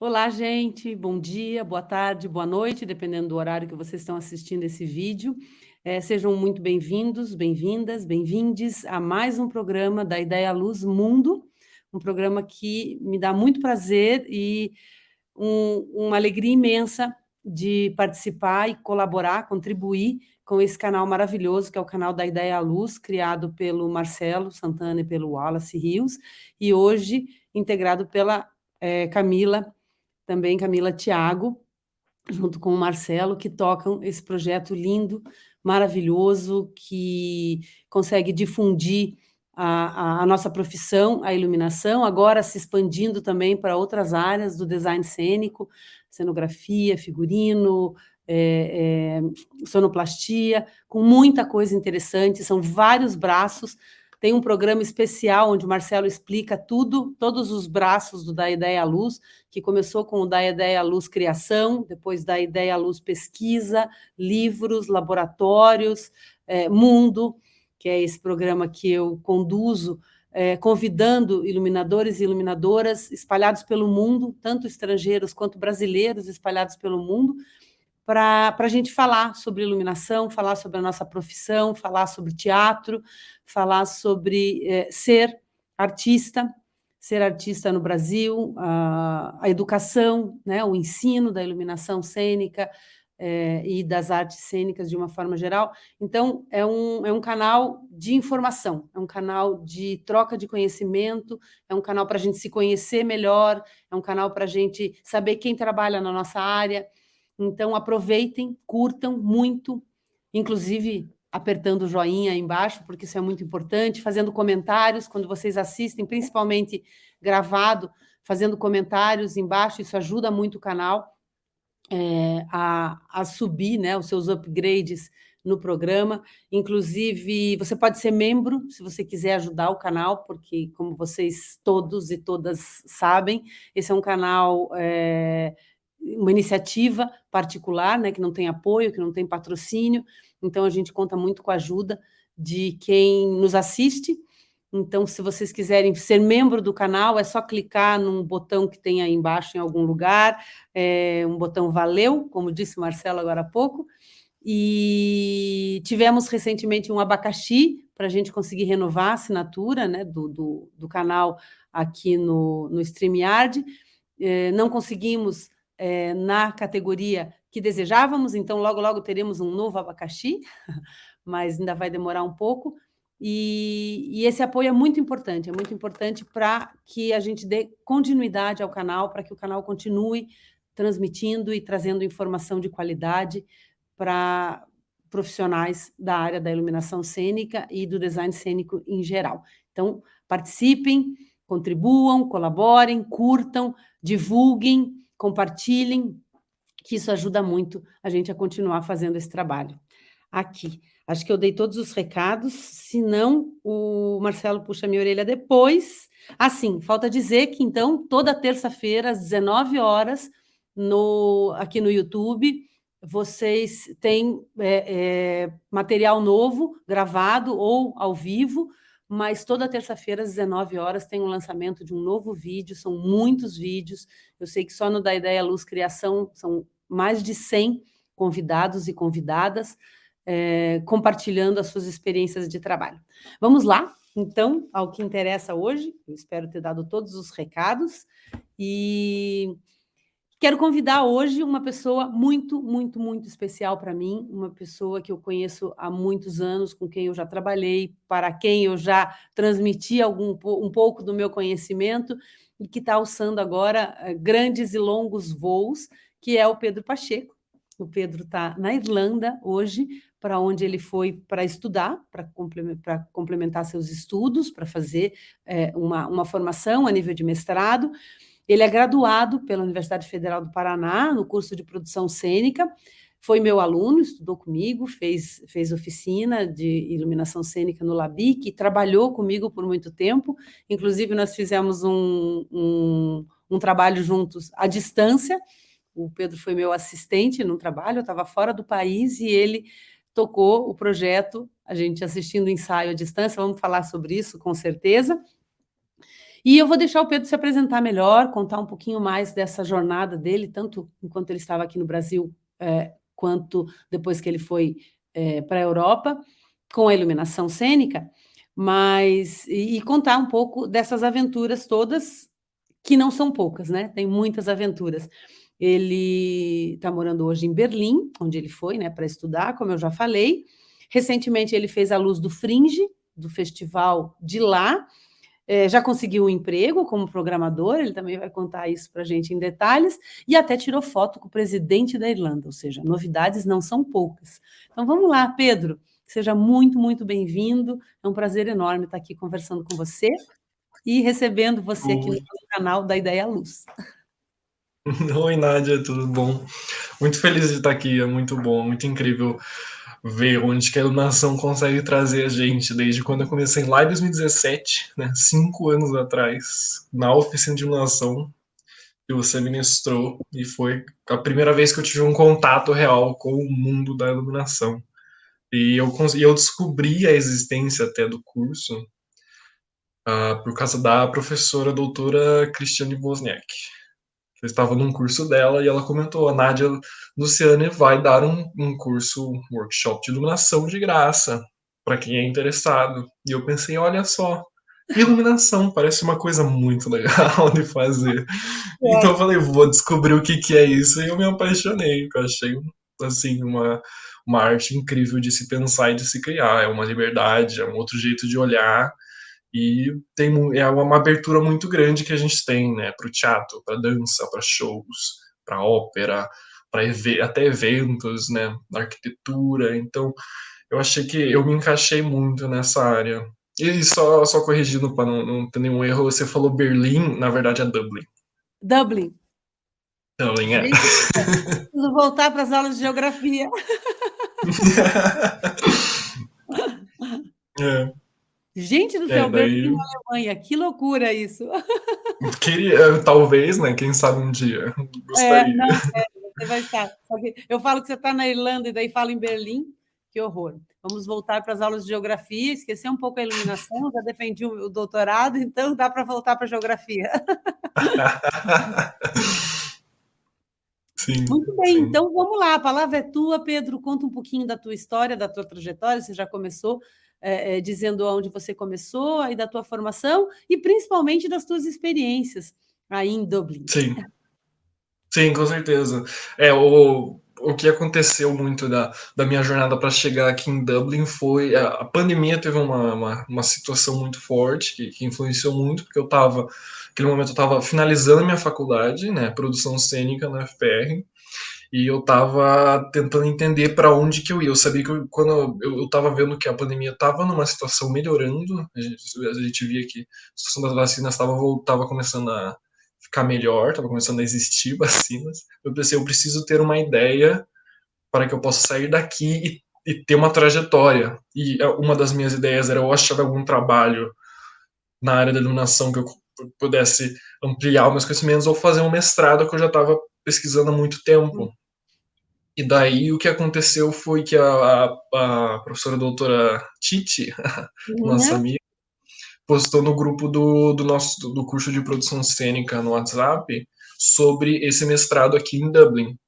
Olá, gente. Bom dia, boa tarde, boa noite, dependendo do horário que vocês estão assistindo esse vídeo. Sejam muito bem-vindos, bem-vindas, bem-vindes a mais um programa da Ideia Luz Mundo, um programa que me dá muito prazer e uma alegria imensa de participar e colaborar, contribuir com esse canal maravilhoso, que é o canal da Ideia Luz, criado pelo Marcelo Santana e pelo Wallace Rios, e hoje integrado pela Camila, também Camila Thiago, junto com o Marcelo, que tocam esse projeto lindo, maravilhoso, que consegue difundir a nossa profissão, a iluminação, agora se expandindo também para outras áreas do design cênico, cenografia, figurino, é, sonoplastia, com muita coisa interessante, são vários braços. Tem um programa especial onde o Marcelo explica tudo, todos os braços do Da Ideia à Luz, que começou com o Da Ideia à Luz Criação, depois Da Ideia à Luz Pesquisa, livros, laboratórios, Mundo, que é esse programa que eu conduzo, convidando iluminadores e iluminadoras espalhados pelo mundo, tanto estrangeiros quanto brasileiros espalhados pelo mundo, para a gente falar sobre iluminação, falar sobre a nossa profissão, falar sobre teatro, falar sobre ser artista no Brasil, a educação, né, o ensino da iluminação cênica e das artes cênicas de uma forma geral. Então, é um canal de informação, é um canal de troca de conhecimento, é um canal para a gente se conhecer melhor, é um canal para a gente saber quem trabalha na nossa área. Então, aproveitem, curtam muito, inclusive apertando o joinha aí embaixo, porque isso é muito importante, fazendo comentários quando vocês assistem, principalmente gravado, fazendo comentários embaixo, isso ajuda muito o canal a subir, né, os seus upgrades no programa. Inclusive, você pode ser membro, se você quiser ajudar o canal, porque, como vocês todos e todas sabem, esse é um canal uma iniciativa particular, né, que não tem apoio, que não tem patrocínio, então a gente conta muito com a ajuda de quem nos assiste. Então, se vocês quiserem ser membro do canal, é só clicar num botão que tem aí embaixo em algum lugar, um botão valeu, como disse o Marcelo agora há pouco, e tivemos recentemente um abacaxi para a gente conseguir renovar a assinatura, né, do canal aqui no StreamYard. Não conseguimos na categoria que desejávamos, então logo, logo teremos um novo abacaxi, mas ainda vai demorar um pouco. E esse apoio é muito importante para que a gente dê continuidade ao canal, para que o canal continue transmitindo e trazendo informação de qualidade para profissionais da área da iluminação cênica e do design cênico em geral. Então, participem, contribuam, colaborem, curtam, divulguem, compartilhem, que isso ajuda muito a gente a continuar fazendo esse trabalho. Aqui, acho que eu dei todos os recados, se não, o Marcelo puxa a minha orelha depois. Sim, falta dizer que, então, toda terça-feira, às 19 horas, aqui no YouTube, vocês têm material novo, gravado ou ao vivo, mas toda terça-feira, às 19 horas, tem um lançamento de um novo vídeo, são muitos vídeos. Eu sei que só no Da Ideia Luz Criação são mais de 100 convidados e convidadas, compartilhando as suas experiências de trabalho. Vamos lá, então, ao que interessa hoje. Eu espero ter dado todos os recados e quero convidar hoje uma pessoa muito, muito, muito especial para mim, uma pessoa que eu conheço há muitos anos, com quem eu já trabalhei, para quem eu já transmiti um pouco do meu conhecimento e que está alçando agora grandes e longos voos, que é o Pedro Pacheco. O Pedro está na Irlanda hoje, para onde ele foi para estudar, para complementar seus estudos, para fazer uma formação a nível de mestrado. Ele é graduado pela Universidade Federal do Paraná, no curso de produção cênica, foi meu aluno, estudou comigo, fez oficina de iluminação cênica no LABIC, trabalhou comigo por muito tempo, inclusive nós fizemos um trabalho juntos à distância. O Pedro foi meu assistente no trabalho, eu estava fora do país e ele tocou o projeto, a gente assistindo o ensaio à distância, vamos falar sobre isso com certeza. E eu vou deixar o Pedro se apresentar melhor, contar um pouquinho mais dessa jornada dele, tanto enquanto ele estava aqui no Brasil, quanto depois que ele foi para a Europa, com a iluminação cênica, mas e contar um pouco dessas aventuras todas, que não são poucas, né? Tem muitas aventuras. Ele está morando hoje em Berlim, onde ele foi, né, para estudar, como eu já falei. Recentemente ele fez a Luz do Fringe, do festival de lá, já conseguiu um emprego como programador, ele também vai contar isso para a gente em detalhes, e até tirou foto com o presidente da Irlanda, ou seja, novidades não são poucas. Então vamos lá, Pedro, seja muito, muito bem-vindo, é um prazer enorme estar aqui conversando com você e recebendo você aqui no Oi, nosso canal da Ideia Luz. oi, Nádia, tudo bom? Muito feliz de estar aqui, é muito bom, muito incrível ver onde que a iluminação consegue trazer a gente, desde quando eu comecei lá em 2017, né, 5 anos atrás, na oficina de iluminação que você ministrou, e foi a primeira vez que eu tive um contato real com o mundo da iluminação. E eu descobri a existência até do curso por causa da professora doutora Cristiane Wozniak. Eu estava num curso dela e ela comentou: a Nádia Luciane vai dar um curso, um workshop de iluminação de graça para quem é interessado. E eu pensei: olha só, iluminação parece uma coisa muito legal de fazer. Então eu É. falei: vou descobrir o que é isso. E eu me apaixonei, eu achei assim uma arte incrível de se pensar e de se criar. É uma liberdade, é um outro jeito de olhar e é uma abertura muito grande que a gente tem, né, para o teatro, para dança, para shows, para ópera, para até eventos, né, arquitetura. Então, eu achei que eu me encaixei muito nessa área. E só corrigindo para não ter nenhum erro, você falou Berlim, na verdade é Dublin. Dublin. Dublin, é. Gente, preciso voltar para as aulas de geografia. é, Gente do céu, Berlim daí na Alemanha, que loucura isso. queria, talvez, né, quem sabe um dia, gostaria. Não, sério, você vai estar. Só que eu falo que você está na Irlanda e daí fala em Berlim, que horror. Vamos voltar para as aulas de geografia, esquecer um pouco a iluminação, já defendi o doutorado, então dá para voltar para a geografia. Sim, Muito bem, sim. então vamos lá, a palavra é tua, Pedro, conta um pouquinho da tua história, da tua trajetória, você já começou dizendo onde você começou, aí da tua formação, e principalmente das tuas experiências aí em Dublin. Sim. Sim, com certeza. O que aconteceu muito da minha jornada para chegar aqui em Dublin foi a pandemia teve uma situação muito forte que influenciou muito, porque naquele momento eu estava finalizando a minha faculdade, né, produção cênica na UFPR, e eu estava tentando entender para onde que eu ia. Eu sabia que quando eu estava vendo que a pandemia estava numa situação melhorando, a gente via que a situação das vacinas estava começando a ficar melhor, estava começando a existir vacinas. Eu pensei, eu preciso ter uma ideia para que eu possa sair daqui e ter uma trajetória. E uma das minhas ideias era eu achar algum trabalho na área da iluminação que eu pudesse ampliar os meus conhecimentos ou fazer um mestrado que eu já estava pesquisando há muito tempo. E daí o que aconteceu foi que a professora doutora Titi, nossa Uhum, amiga, postou no grupo do curso de produção cênica no WhatsApp sobre esse mestrado aqui em Dublin.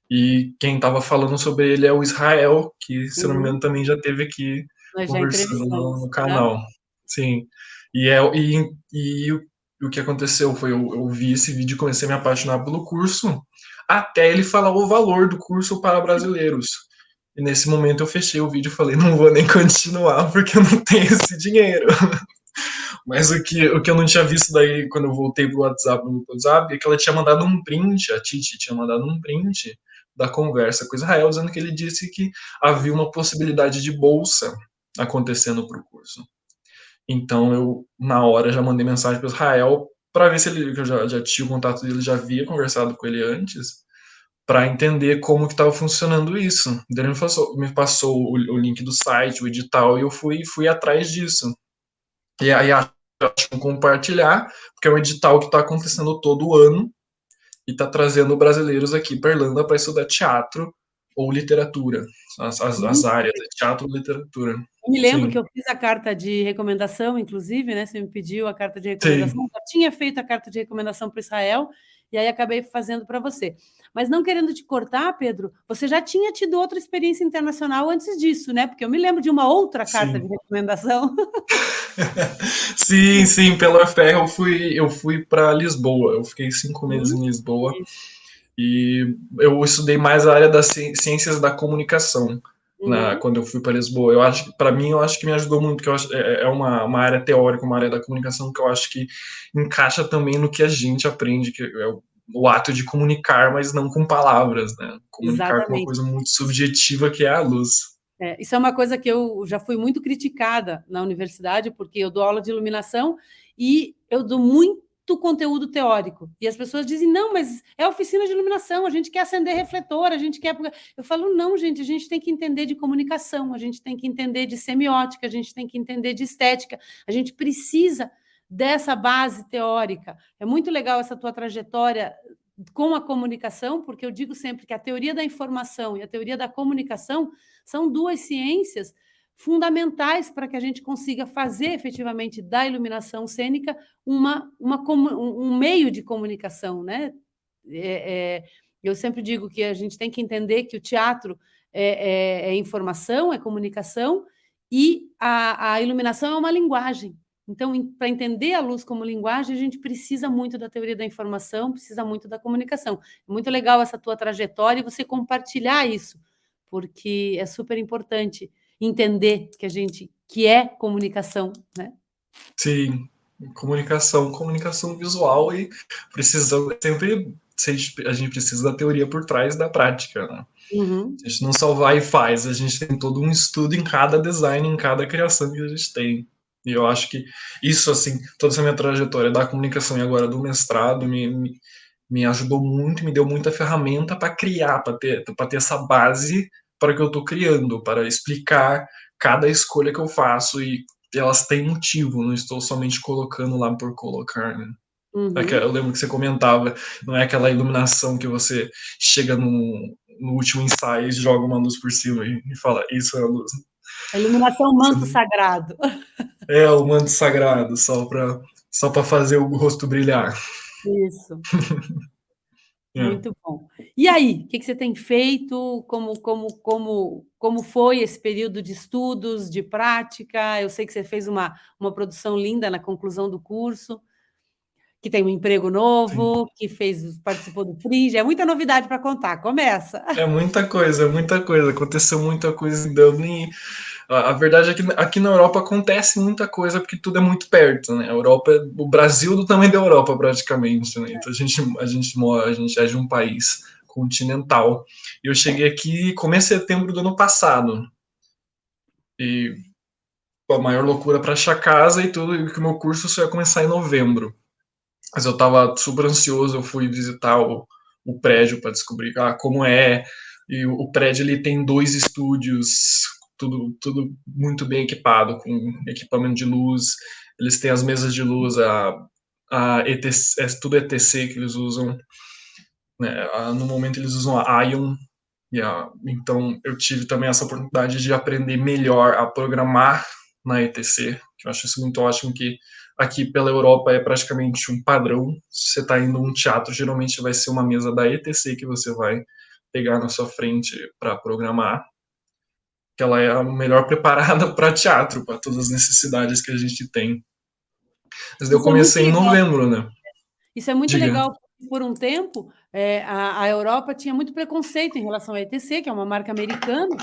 E quem estava falando sobre ele é o Israel, que, se não me engano, uhum. também já esteve aqui Nós já conversando no entrevistamos. Aham. canal. Sim. E o que aconteceu foi eu vi esse vídeo e comecei a me apaixonar pelo curso, até ele falar o valor do curso para brasileiros. E nesse momento eu fechei o vídeo e falei, não vou nem continuar porque eu não tenho esse dinheiro. Mas o que eu não tinha visto daí quando eu voltei pro WhatsApp, no WhatsApp, é que ela tinha mandado um print, a Titi tinha mandado um print da conversa com Israel, dizendo que ele disse que havia uma possibilidade de bolsa acontecendo para o curso. Então eu, na hora, já mandei mensagem para Israel para ver se ele, que eu já tinha o contato dele, já havia conversado com ele antes, para entender como que estava funcionando isso. Ele me passou o link do site, o edital, e eu fui atrás disso. E aí acho que compartilhar, porque é um edital que está acontecendo todo ano e está trazendo brasileiros aqui para Irlanda para estudar teatro ou literatura, as áreas, teatro e literatura. Eu me lembro que Sim, eu fiz a carta de recomendação, inclusive, né? Você me pediu a carta de sim, recomendação. Eu tinha feito a carta de recomendação para Israel e aí acabei fazendo para você. Mas não querendo te cortar, Pedro, você já tinha tido outra experiência internacional antes disso, né? Porque eu me lembro de uma outra carta de sim. recomendação. Sim, sim, pela UFR eu fui para Lisboa. Eu fiquei 5 meses Uhum. em Lisboa e eu estudei mais a área das ciências da comunicação Uhum. quando eu fui para Lisboa. Eu acho, para mim, eu acho que me ajudou muito, porque é uma área teórica, uma área da comunicação que eu acho que encaixa também no que a gente aprende, que é o ato de comunicar, mas não com palavras, né? Comunicar com uma Exatamente. coisa muito subjetiva que é a luz. Isso é uma coisa que eu já fui muito criticada na universidade, porque eu dou aula de iluminação e eu dou muito conteúdo teórico. E as pessoas dizem, não, mas é oficina de iluminação, a gente quer acender refletor, a gente quer. Eu falo, não, gente, a gente tem que entender de comunicação, a gente tem que entender de semiótica, a gente tem que entender de estética, a gente precisa dessa base teórica. É muito legal essa tua trajetória com a comunicação, porque eu digo sempre que a teoria da informação e a teoria da comunicação são duas ciências fundamentais para que a gente consiga fazer efetivamente da iluminação cênica um meio de comunicação, né? Eu sempre digo que a gente tem que entender que o teatro é informação, é comunicação, e a iluminação é uma linguagem. Então, para entender a luz como linguagem, a gente precisa muito da teoria da informação, precisa muito da comunicação. É muito legal essa tua trajetória e você compartilhar isso, porque é super importante entender que é comunicação, né? Sim, comunicação visual e precisando sempre a gente precisa da teoria por trás da prática, né? Uhum. A gente não só vai e faz, a gente tem todo um estudo em cada design, em cada criação que a gente tem. E eu acho que isso, assim, toda essa minha trajetória da comunicação e agora do mestrado me ajudou muito, me deu muita ferramenta para criar, para ter essa base para que eu estou criando, para explicar cada escolha que eu faço e elas têm motivo, não estou somente colocando lá por colocar, né? Uhum. Eu lembro que você comentava, não é aquela iluminação que você chega no último ensaio e joga uma luz por cima e fala, isso é a luz. A iluminação manto sagrado. É o manto sagrado, só para fazer o rosto brilhar. Isso. É. Muito bom. E aí, o que você tem feito? Como foi esse período de estudos, de prática? Eu sei que você fez uma produção linda na conclusão do curso, que tem um emprego Sim. novo, que participou do Fringe. É muita novidade para contar. Começa. É muita coisa, é muita coisa. Aconteceu muita coisa em Dublin. A verdade é que aqui na Europa acontece muita coisa porque tudo é muito perto, né? A Europa, o Brasil do tamanho da Europa praticamente, né? Então a gente é de um país continental. E eu cheguei aqui começo de setembro do ano passado e a maior loucura para achar casa e tudo, e que o meu curso só ia começar em novembro. Mas eu tava super ansioso, eu fui visitar o prédio para descobrir como é. E o prédio ele tem 2 estúdios, tudo muito bem equipado, com equipamento de luz. Eles têm as mesas de luz, a ETC, tudo ETC que eles usam. Né? No momento eles usam a Ion. Então eu tive também essa oportunidade de aprender melhor a programar na ETC, que eu acho isso muito ótimo, que aqui pela Europa é praticamente um padrão. Se você está indo a um teatro, geralmente vai ser uma mesa da ETC que você vai pegar na sua frente para programar, que ela é a melhor preparada para teatro, para todas as necessidades que a gente tem. Mas daí eu Isso é muito comecei em legal. novembro, né? Isso é muito Diga. legal. Por um tempo, a Europa tinha muito preconceito em relação à ETC, que é uma marca americana.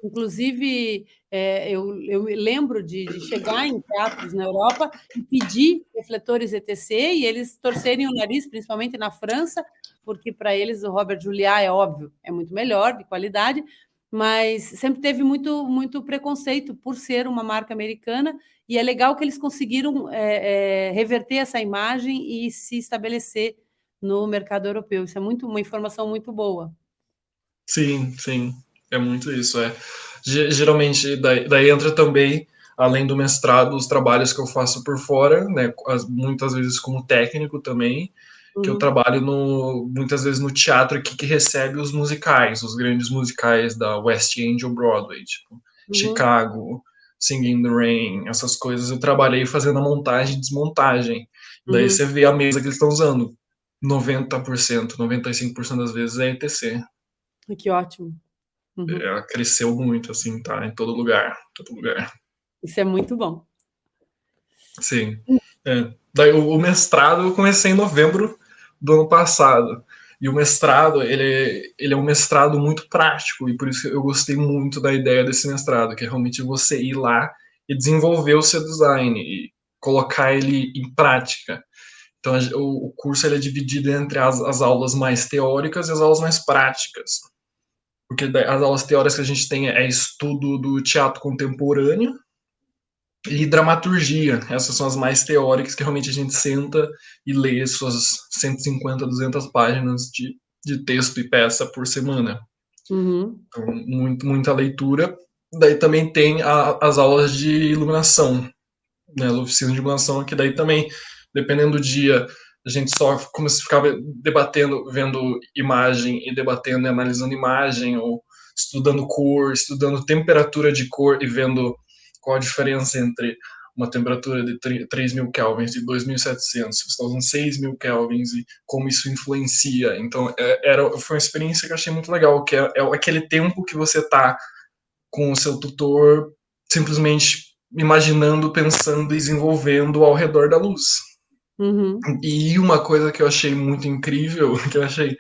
Inclusive, eu me lembro de chegar em teatros na Europa e pedir refletores ETC e eles torcerem o nariz, principalmente na França, porque para eles o Robert Juliá é óbvio, é muito melhor, de qualidade, mas sempre teve muito preconceito por ser uma marca americana, e é legal que eles conseguiram reverter essa imagem e se estabelecer no mercado europeu. Isso é uma informação muito boa. Sim, sim, é muito isso. Geralmente, daí entra também, além do mestrado, os trabalhos que eu faço por fora, né? Muitas vezes como técnico também. que eu Uhum, trabalho muitas vezes no teatro aqui que recebe os musicais, os grandes musicais da West End ou Broadway, tipo uhum, Chicago, Singing in the Rain, essas coisas. Eu trabalhei fazendo a montagem e desmontagem. Daí uhum. você vê a mesa que eles estão usando. 90%, 95% das vezes é ETC. Que ótimo. Uhum. Ela cresceu muito, assim, tá em todo lugar, todo lugar. Isso é muito bom. Sim. É. Daí o mestrado eu comecei em novembro do ano passado. E o mestrado, ele é um mestrado muito prático, e por isso eu gostei muito da ideia desse mestrado, que é realmente você ir lá e desenvolver o seu design e colocar ele em prática. Então, o curso ele é dividido entre as aulas mais teóricas e as aulas mais práticas. Porque as aulas teóricas que a gente tem é estudo do teatro contemporâneo, e dramaturgia. Essas são as mais teóricas, que realmente a gente senta e lê suas 150, 200 páginas de texto e peça por semana. Uhum, Então, muita leitura. Daí também tem as aulas de iluminação, né, a oficina de iluminação, que daí também, dependendo do dia, a gente só como se ficava debatendo, vendo imagem e debatendo e analisando imagem, ou estudando cor, estudando temperatura de cor e vendo qual a diferença entre uma temperatura de 3.000 kelvins e 2.700, você está usando 6.000 kelvins e como isso influencia. Então, foi uma experiência que eu achei muito legal, que é aquele tempo que você está com o seu tutor simplesmente imaginando, pensando e desenvolvendo ao redor da luz. uhum, E uma coisa que eu achei muito incrível, que eu achei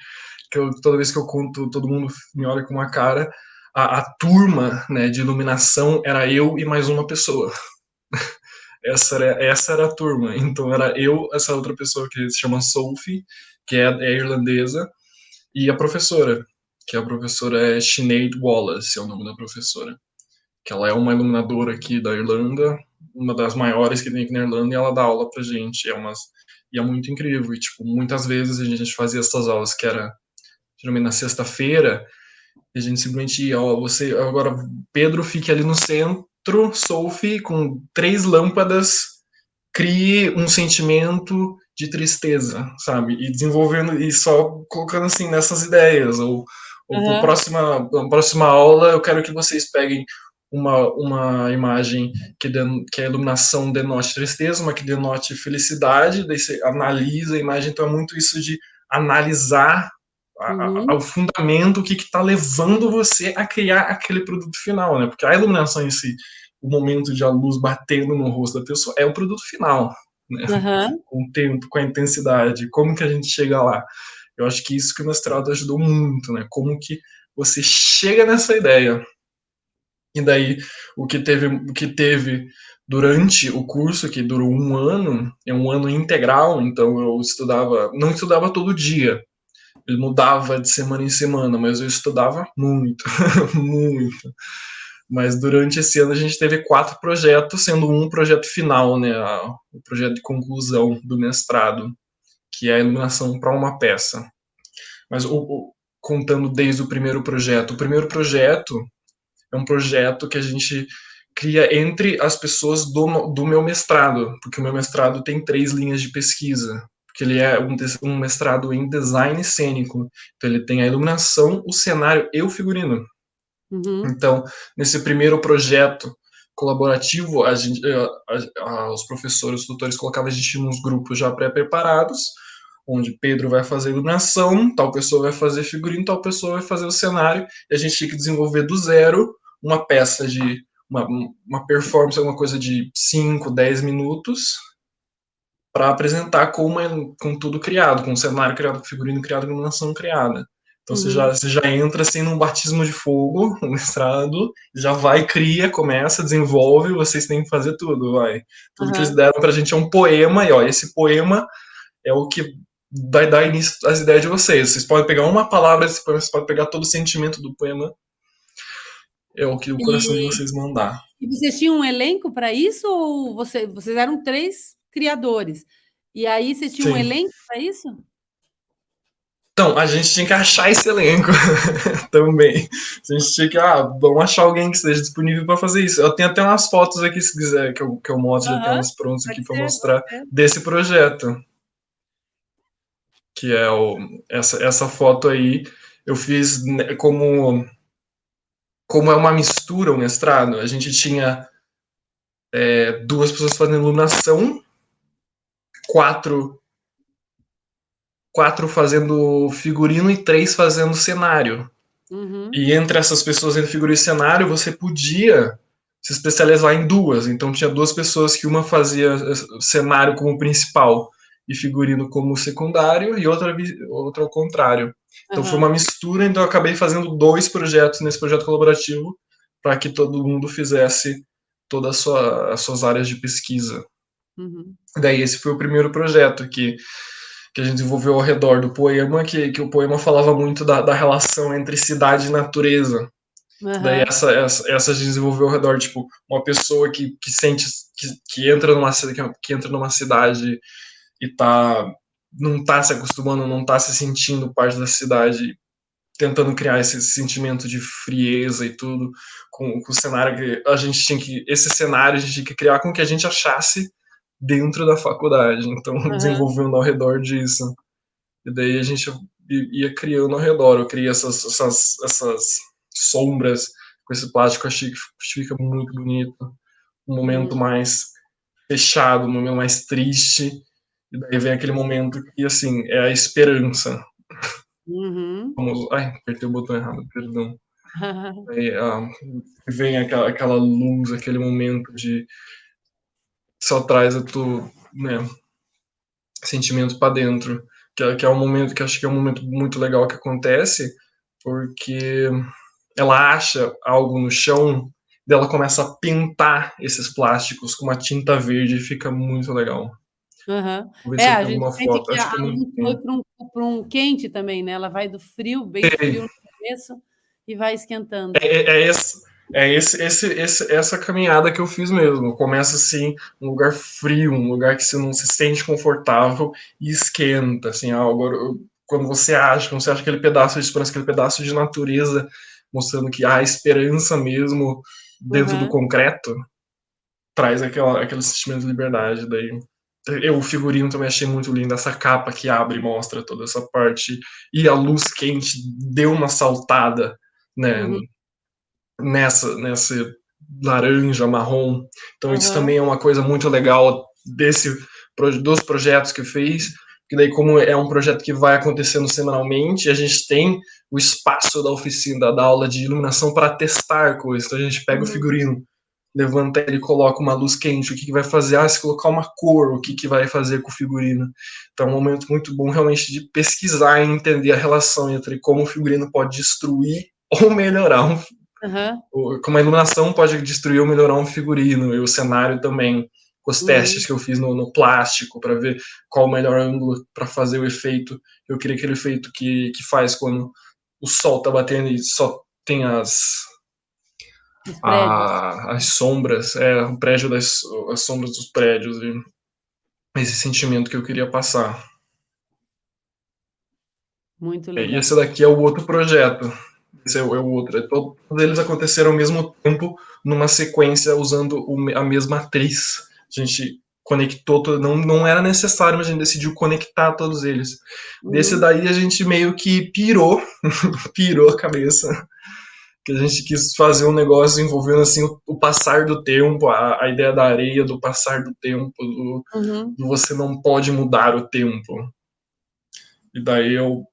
que toda vez que eu conto, todo mundo me olha com uma cara, a turma, né, de iluminação era eu e mais uma pessoa. Essa era a turma. Então era eu, essa outra pessoa que se chama Sophie, que é irlandesa, e a professora, que a professora é Sinead Wallace, é o nome da professora. Que ela é uma iluminadora aqui da Irlanda, uma das maiores que tem aqui na Irlanda, e ela dá aula pra gente. E é muito incrível. E, tipo, muitas vezes a gente fazia essas aulas que era geralmente na sexta-feira, e a gente simplesmente ia, ó, você agora, Pedro, fique ali no centro, Sophie, com 3 lâmpadas, crie um sentimento de tristeza, sabe? E desenvolvendo e só colocando assim nessas ideias. Ou para uhum, próxima aula, eu quero que vocês peguem uma imagem que a iluminação denote tristeza, uma que denote felicidade, daí você analisa a imagem, então é muito isso de analisar o uhum, fundamento, o que está levando você a criar aquele produto final, né? Porque a iluminação em si, o momento de a luz batendo no rosto da pessoa, é o produto final, né? uhum. Com o tempo, com a intensidade, como que a gente chega lá. Eu acho que isso que o mestrado ajudou muito, né? Como que você chega nessa ideia. E daí, o que teve durante o curso, que durou um ano, é um ano integral, então eu não estudava todo dia, ele mudava de semana em semana, mas eu estudava muito, muito. Mas durante esse ano a gente teve 4 projetos, sendo um projeto final, né, o projeto de conclusão do mestrado, que é a iluminação para uma peça. Mas contando desde o primeiro projeto é um projeto que a gente cria entre as pessoas do meu mestrado, porque o meu mestrado tem 3 linhas de pesquisa, porque ele é um mestrado em design cênico, então ele tem a iluminação, o cenário e o figurino. Uhum, Então, nesse primeiro projeto colaborativo, os professores, os tutores colocavam a gente nos grupos já pré-preparados, onde Pedro vai fazer iluminação, tal pessoa vai fazer figurino, tal pessoa vai fazer o cenário, e a gente tinha que desenvolver do zero uma peça de uma performance, alguma coisa de 5, 10 minutos, para apresentar com tudo criado, com o cenário criado, com figurino criado, com iluminação criada. Então uhum, você já entra assim num batismo de fogo, no mestrado, já vai, cria, começa, desenvolve, vocês têm que fazer tudo, vai. Tudo que eles uhum. deram pra gente é um poema, e ó, esse poema é o que vai dar início às ideias de vocês. Vocês podem pegar uma palavra desse poema, vocês podem pegar todo o sentimento do poema, é o que o coração de E, vocês mandar. e vocês tinham um elenco para isso ou vocês eram três criadores? E aí vocês tinham um Sim. elenco para isso? Então, a gente tinha que achar esse elenco também. A gente tinha que, vamos achar alguém que esteja disponível para fazer isso. Eu tenho até umas fotos aqui, se quiser, que eu mostro, já tem Aham, umas prontas aqui pode para ser, pode mostrar ser. desse projeto. que é essa foto aí, eu fiz como é uma mistura o mestrado, a gente tinha duas pessoas fazendo iluminação, quatro, quatro fazendo figurino e três fazendo cenário. Uhum. E entre essas pessoas entre figurino e cenário, você podia se especializar em duas. Então tinha duas pessoas que uma fazia cenário como principal e figurino como secundário, e outra ao contrário. Então foi uma Aham. mistura, então eu acabei fazendo dois projetos nesse projeto colaborativo para que todo mundo fizesse todas as suas áreas de pesquisa. Uhum. Daí esse foi o primeiro projeto que a gente desenvolveu ao redor do poema, que o poema falava muito da relação entre cidade e natureza. Daí Aham. essa a gente desenvolveu ao redor, tipo, uma pessoa que sente, que entra que entra numa cidade e não tá se acostumando, não tá se sentindo parte da cidade, tentando criar esse sentimento de frieza e tudo, com o cenário que a gente tinha que, esse cenário a gente tinha que criar com o que a gente achasse dentro da faculdade, então Aham. desenvolvendo ao redor disso. E daí a gente ia criando ao redor. Eu criei essas sombras com esse plástico, achei que fica muito bonito. Um momento Uhum. mais fechado, um momento mais triste. E daí vem aquele momento que, assim, é a esperança. Uhum. Vamos, ai, apertei o botão errado, perdão. Aí, vem aquela luz, aquele momento de só traz né, sentimento para dentro. Que é um momento que acho que é um momento muito legal que acontece, porque ela acha algo no chão, e ela começa a pintar esses plásticos com uma tinta verde e fica muito legal. Aham. Vou ver se É, eu a tenho gente alguma sente foto. que Acho a que eu não luz foi tenho. para um quente também, né, ela vai do frio, bem frio no começo, e vai esquentando. É, essa caminhada que eu fiz mesmo. Começa assim, um lugar frio, um lugar que você não se sente confortável e esquenta, assim, algo. Quando você acha aquele pedaço de esperança, aquele pedaço de natureza, mostrando que há esperança mesmo dentro do Aham. concreto, traz aquele sentimento de liberdade. Daí o figurino também achei muito lindo, essa capa que abre e mostra toda essa parte. E a luz quente deu uma saltada, né, Uhum. nessa laranja, marrom. Então isso Aham. também é uma coisa muito legal dos projetos que fez, que daí como é um projeto que vai acontecendo semanalmente, a gente tem o espaço da oficina, da aula de iluminação para testar coisas. Então a gente pega o Uhum. figurino, levanta ele, coloca uma luz quente, o que vai fazer? Se colocar uma cor, o que vai fazer com o figurino? Então é um momento muito bom realmente de pesquisar e entender a relação entre como o figurino pode destruir ou melhorar Aham. como a iluminação pode destruir ou melhorar um figurino, e o cenário também, com os testes Uhum. que eu fiz no plástico, para ver qual o melhor ângulo para fazer o efeito. Eu queria aquele efeito que faz quando o sol tá batendo e só tem Os prédios. as sombras, o prédio as sombras dos prédios, e esse sentimento que eu queria passar. Muito E legal. esse daqui é o outro projeto. Esse é o outro. Todos eles aconteceram ao mesmo tempo, numa sequência, usando a mesma atriz. A gente conectou, não era necessário, mas a gente decidiu conectar todos eles. Desse Uhum. daí a gente meio que pirou, pirou a cabeça, que a gente quis fazer um negócio envolvendo assim o passar do tempo, a ideia da areia, do passar do tempo, Uhum. do você não pode mudar o tempo. E daí eu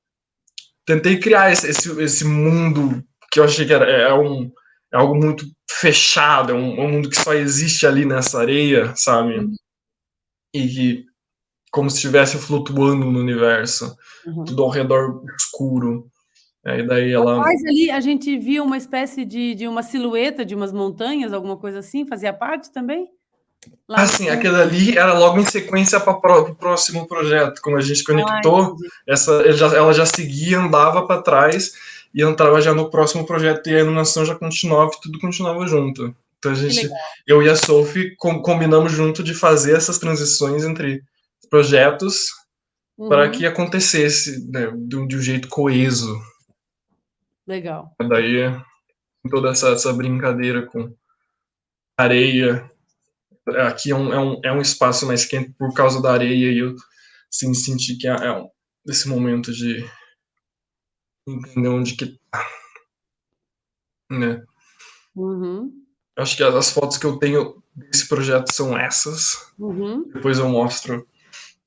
tentei criar esse mundo que eu achei que é algo muito fechado, um mundo que só existe ali nessa areia, sabe? Uhum. E que, como se estivesse flutuando no universo, Uhum. tudo ao redor escuro. E daí ela. Mas ali a gente viu uma espécie de uma silhueta de umas montanhas, alguma coisa assim, fazia parte também? Lá no Assim, fundo. aquela ali era logo em sequência para o próximo projeto. Quando a gente Ah, conectou, entendi. ela já seguia, andava para trás e entrava já no próximo projeto e a iluminação já continuava e tudo continuava junto. Então Que legal. eu e a Sophie combinamos junto de fazer essas transições entre projetos para que Uhum. acontecesse, né, de um jeito coeso. Legal. Daí toda essa brincadeira com areia. Aqui é um espaço mais quente por causa da areia e eu sim, senti que desse momento de entender onde que tá, né? Uhum, Acho que as fotos que eu tenho desse projeto são essas. uhum. Depois eu mostro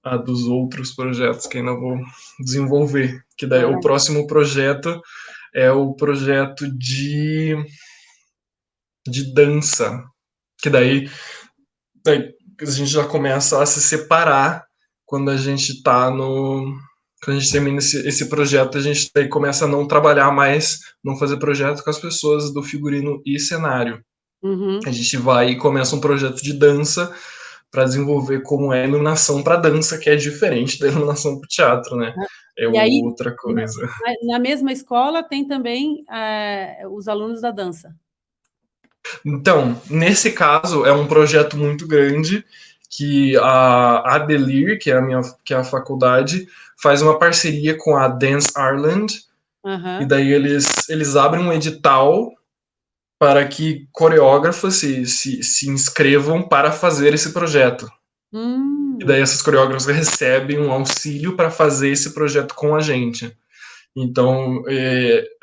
a dos outros projetos que ainda vou desenvolver. Que daí o Ah, próximo projeto é o projeto de dança. Que daí a gente já começa a se separar quando a gente está no. Quando a gente termina esse projeto, a gente daí começa a não trabalhar mais, não fazer projeto com as pessoas do figurino e cenário. A uhum. gente vai e começa um projeto de dança para desenvolver como é a iluminação para dança, que é diferente da iluminação para o teatro, né? É E aí, outra coisa. na mesma escola, tem também os alunos da dança. Então, nesse caso, é um projeto muito grande que a Adelir, que é a faculdade, faz uma parceria com a Dance Ireland, e Aham. daí eles abrem um edital para que coreógrafos se inscrevam para fazer esse projeto. E daí Hum. essas coreógrafas recebem um auxílio para fazer esse projeto com a gente. Então,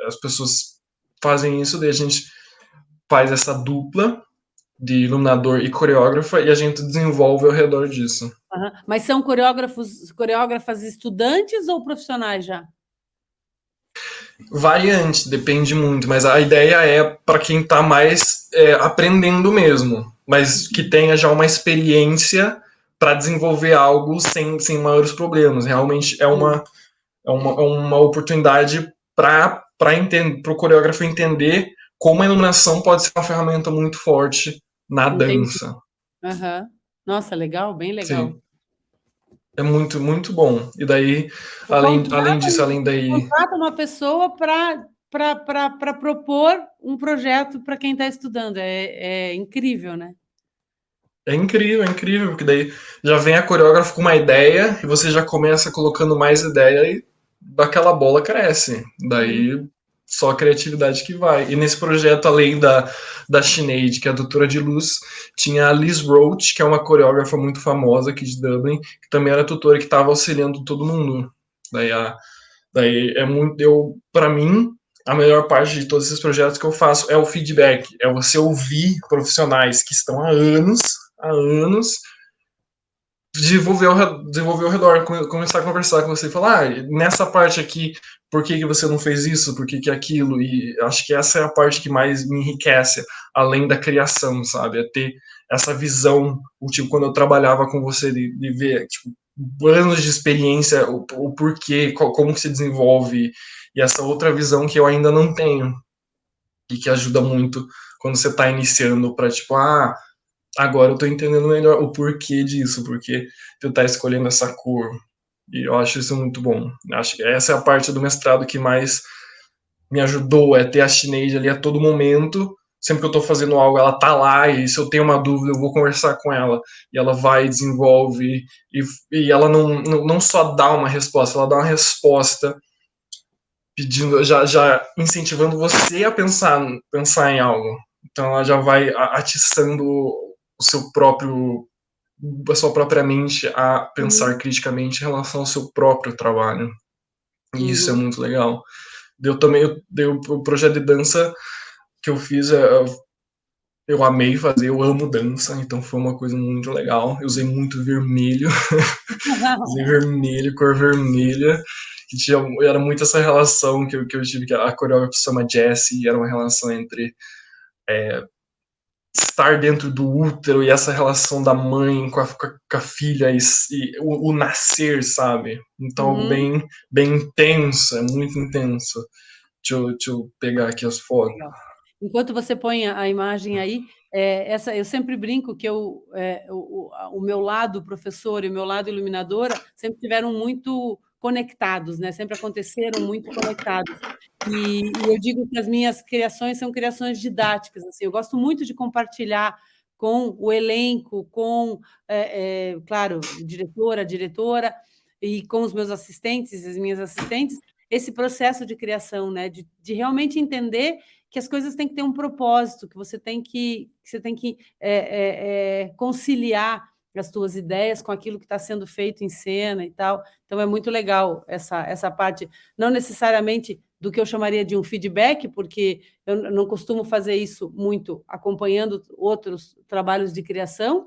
as pessoas fazem isso, daí a gente faz essa dupla de iluminador e coreógrafa e a gente desenvolve ao redor disso. Aham. Mas são coreógrafas estudantes ou profissionais já? Variante, depende muito, mas a ideia é para quem está mais aprendendo mesmo, mas que tenha já uma experiência para desenvolver algo sem maiores problemas. Realmente Sim. é uma oportunidade para o coreógrafo entender como a iluminação pode ser uma ferramenta muito forte na Entendi. dança. Aham. Nossa, legal, bem legal. Sim, é muito, muito bom. E daí, além disso, além daí. Contrata uma pessoa para propor um projeto para quem está estudando. É incrível, né? É incrível, porque daí já vem a coreógrafa com uma ideia e você já começa colocando mais ideia e daquela bola cresce. Uhum. Daí só a criatividade que vai. E nesse projeto, além da Sinead, que é a doutora de luz, tinha a Liz Roach, que é uma coreógrafa muito famosa aqui de Dublin, que também era tutora que estava auxiliando todo mundo. Daí, daí é muito. Para mim, a melhor parte de todos esses projetos que eu faço é o feedback, é você ouvir profissionais que estão há anos, desenvolver ao redor, começar a conversar com você e falar, nessa parte aqui, por que você não fez isso, por que aquilo, e acho que essa é a parte que mais me enriquece, além da criação, sabe, é ter essa visão, tipo, quando eu trabalhava com você, de ver, tipo, anos de experiência, o porquê, como que se desenvolve, e essa outra visão que eu ainda não tenho, e que ajuda muito quando você está iniciando para, tipo, agora eu tô entendendo melhor o porquê disso, porque tu tá escolhendo essa cor. E eu acho isso muito bom. Acho que essa é a parte do mestrado que mais me ajudou, é ter a Sinead ali a todo momento. Sempre que eu tô fazendo algo, ela tá lá, e se eu tenho uma dúvida, eu vou conversar com ela. E ela vai, desenvolve, e ela não só dá uma resposta, ela dá uma resposta pedindo, já incentivando você a pensar em algo. Então ela já vai atiçando o seu próprio a sua própria mente a pensar Uhum. criticamente em relação ao seu próprio trabalho. E isso é Uhum. muito legal. Eu também, deu o projeto de dança que eu fiz, eu amei fazer, eu amo dança, então foi uma coisa muito legal. Eu usei muito vermelho, usei vermelho, cor vermelha, que tinha, era muito essa relação que eu tive, que a coreógrafa se chama Jessie, e era uma relação entre estar dentro do útero e essa relação da mãe com a filha e o nascer, sabe? Então, algo Uhum. bem intenso, é muito intenso. Deixa eu pegar aqui as fotos. Legal. Enquanto você põe a imagem aí, eu sempre brinco que o meu lado professor e o meu lado iluminadora sempre tiveram muito conectados, né? Sempre aconteceram muito conectados. E eu digo que as minhas criações são criações didáticas. Assim, eu gosto muito de compartilhar com o elenco, claro, o diretor, a diretora, e com os meus assistentes, as minhas assistentes, esse processo de criação, né? De realmente entender que as coisas têm que ter um propósito, que você tem que conciliar as tuas ideias com aquilo que está sendo feito em cena e tal. Então, é muito legal essa parte, não necessariamente do que eu chamaria de um feedback, porque eu não costumo fazer isso muito acompanhando outros trabalhos de criação,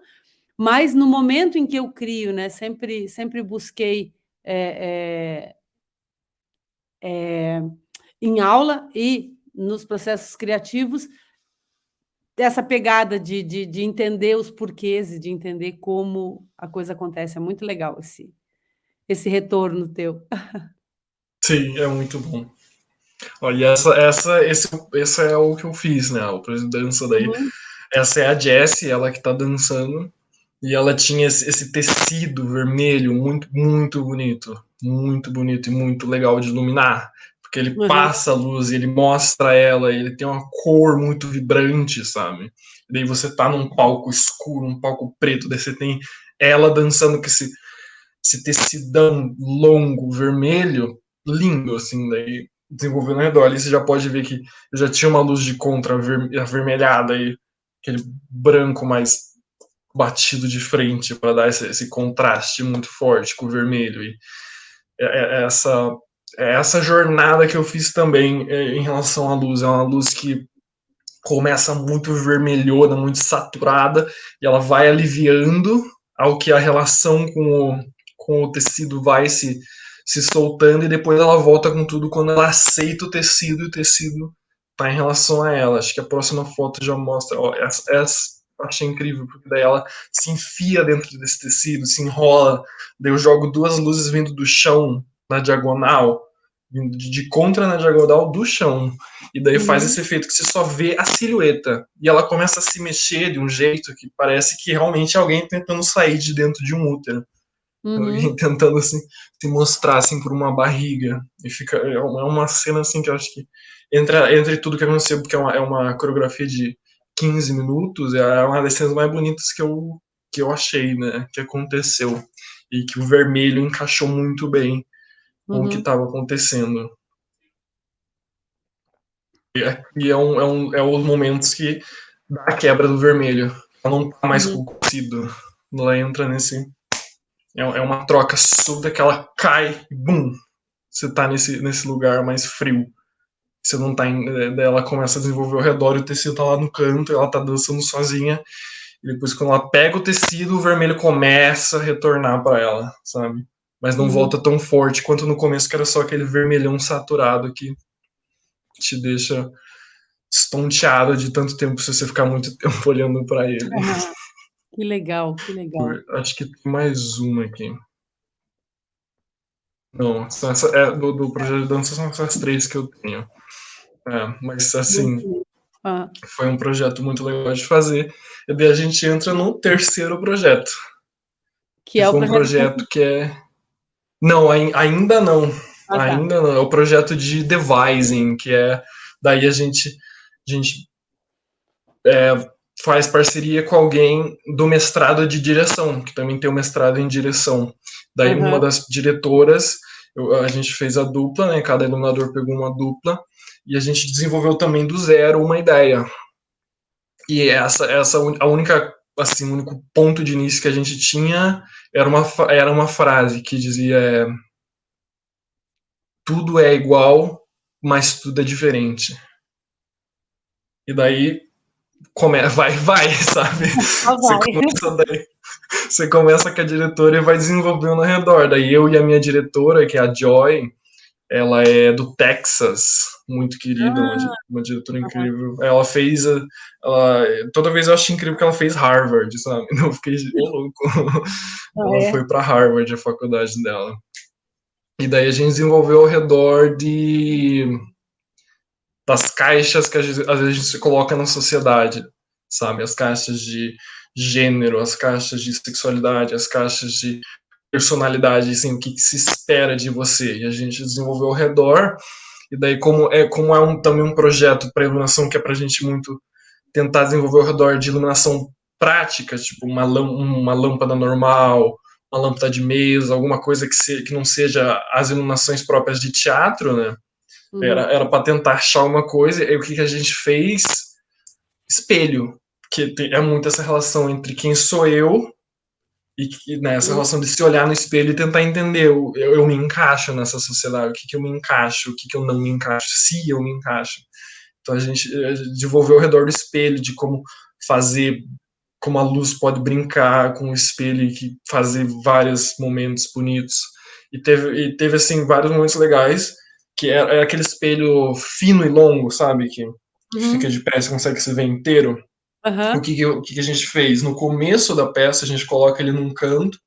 mas no momento em que eu crio, né, sempre busquei em aula e nos processos criativos essa pegada de entender os porquês e de entender como a coisa acontece. É muito legal esse retorno teu. Sim, é muito bom. Olha, esse é o que eu fiz, né? O projeto de dança daí. Uhum, Essa é a Jessie, ela que tá dançando. E ela tinha esse tecido vermelho muito bonito. Muito bonito e muito legal de iluminar. Porque ele uhum, passa a luz, ele mostra ela, ele tem uma cor muito vibrante, sabe? E daí você tá num palco escuro, um palco preto, daí você tem ela dançando com esse tecidão longo, vermelho, lindo, assim, daí desenvolvendo ao redor. Ali você já pode ver que já tinha uma luz de contra avermelhada aí, aquele branco mais batido de frente para dar esse contraste muito forte com o vermelho. E essa, essa jornada que eu fiz também em relação à luz. É uma luz que começa muito vermelhona, muito saturada, e ela vai aliviando ao que a relação com o tecido vai se soltando, e depois ela volta com tudo quando ela aceita o tecido e o tecido tá em relação a ela. Acho que a próxima foto já mostra. Ó, essa achei incrível, porque daí ela se enfia dentro desse tecido, se enrola, daí eu jogo duas luzes vindo do chão na diagonal, vindo de contra na diagonal do chão, e daí faz uhum, esse efeito que você só vê a silhueta. E ela começa a se mexer de um jeito que parece que realmente é alguém tentando sair de dentro de um útero. Alguém uhum, tentando assim, se mostrar assim por uma barriga. E fica. É uma cena assim que eu acho que entre tudo que aconteceu, porque é uma coreografia de 15 minutos, é uma das cenas mais bonitas que eu achei, né? Que aconteceu. E que o vermelho encaixou muito bem com o que uhum, estava acontecendo. É os momentos que dá a quebra do vermelho. Ela não tá mais uhum, concussido. Ela entra nesse. É uma troca súbita que ela cai e bum! Você tá nesse lugar mais frio. Você não tá daí ela começa a desenvolver ao redor e o tecido tá lá no canto, e ela tá dançando sozinha. E depois, quando ela pega o tecido, o vermelho começa a retornar para ela, sabe? Mas não uhum. volta tão forte quanto no começo, que era só aquele vermelhão saturado que te deixa estonteado de tanto tempo se você ficar muito tempo olhando para ele. Ah, que legal, que legal. Acho que tem mais uma aqui. Não, do projeto de dança são essas três que eu tenho. Mas assim, Muito. Ah, foi um projeto muito legal de fazer. E daí a gente entra no terceiro projeto, que que é o foi um projeto. projeto que é. Não, ainda não. Ah, tá. Ainda não. É o projeto de devising, que é. Daí a gente faz parceria com alguém do mestrado de direção, que também tem o mestrado em direção. Daí uma Aham, das diretoras, a gente fez a dupla, né? Cada iluminador pegou uma dupla e a gente desenvolveu também do zero uma ideia. E essa a única assim, o único ponto de início que a gente tinha era uma frase que dizia tudo é igual, mas tudo é diferente. E daí vai, sabe? só Você vai. começa Você começa com a diretora e vai desenvolvendo ao redor. Daí eu e a minha diretora, que é a Joy, ela é do Texas, muito querida, Ah, uma diretora aham. incrível. Ela fez. Ela, toda vez eu acho incrível que ela fez Harvard, sabe? Eu fiquei, ô louco. Ah, Ela é? foi para Harvard, a faculdade dela. E daí a gente desenvolveu ao redor das caixas que às vezes a gente se coloca na sociedade, sabe? As caixas de gênero, as caixas de sexualidade, as caixas de personalidade, assim, o que se espera de você. E a gente desenvolveu ao redor, e daí como também um projeto para iluminação que é para a gente muito tentar desenvolver ao redor de iluminação prática, tipo uma lâmpada normal, uma lâmpada de mesa, alguma coisa que não seja as iluminações próprias de teatro, né? Uhum. Era para tentar achar uma coisa, e o que a gente fez? Espelho, que é muito essa relação entre quem sou eu E nessa relação de se olhar no espelho e tentar entender, eu me encaixo nessa sociedade, o que eu me encaixo, o que eu não me encaixo, se eu me encaixo. Então a gente desenvolveu ao redor do espelho, de como fazer, como a luz pode brincar com o espelho e fazer vários momentos bonitos. E teve assim, vários momentos legais, que é aquele espelho fino e longo, sabe? Que fica de pé, você consegue se ver inteiro. O Aham. que, o que a gente fez? No começo da peça, a gente coloca ele num canto,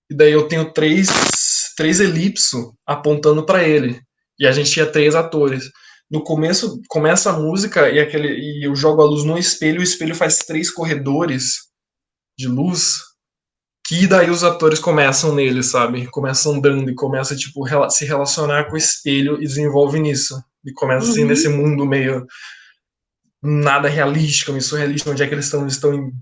e daí eu tenho três elipsos apontando para ele. E a gente tinha 3 atores. No começo, começa a música e eu jogo a luz no espelho, e o espelho faz 3 corredores de luz, que daí os atores começam nele, sabe? Começam andando e começa, tipo, se relacionar com o espelho e desenvolve nisso. E começa assim nesse Uhum. mundo meio nada realístico, meio surrealista, onde é que eles estão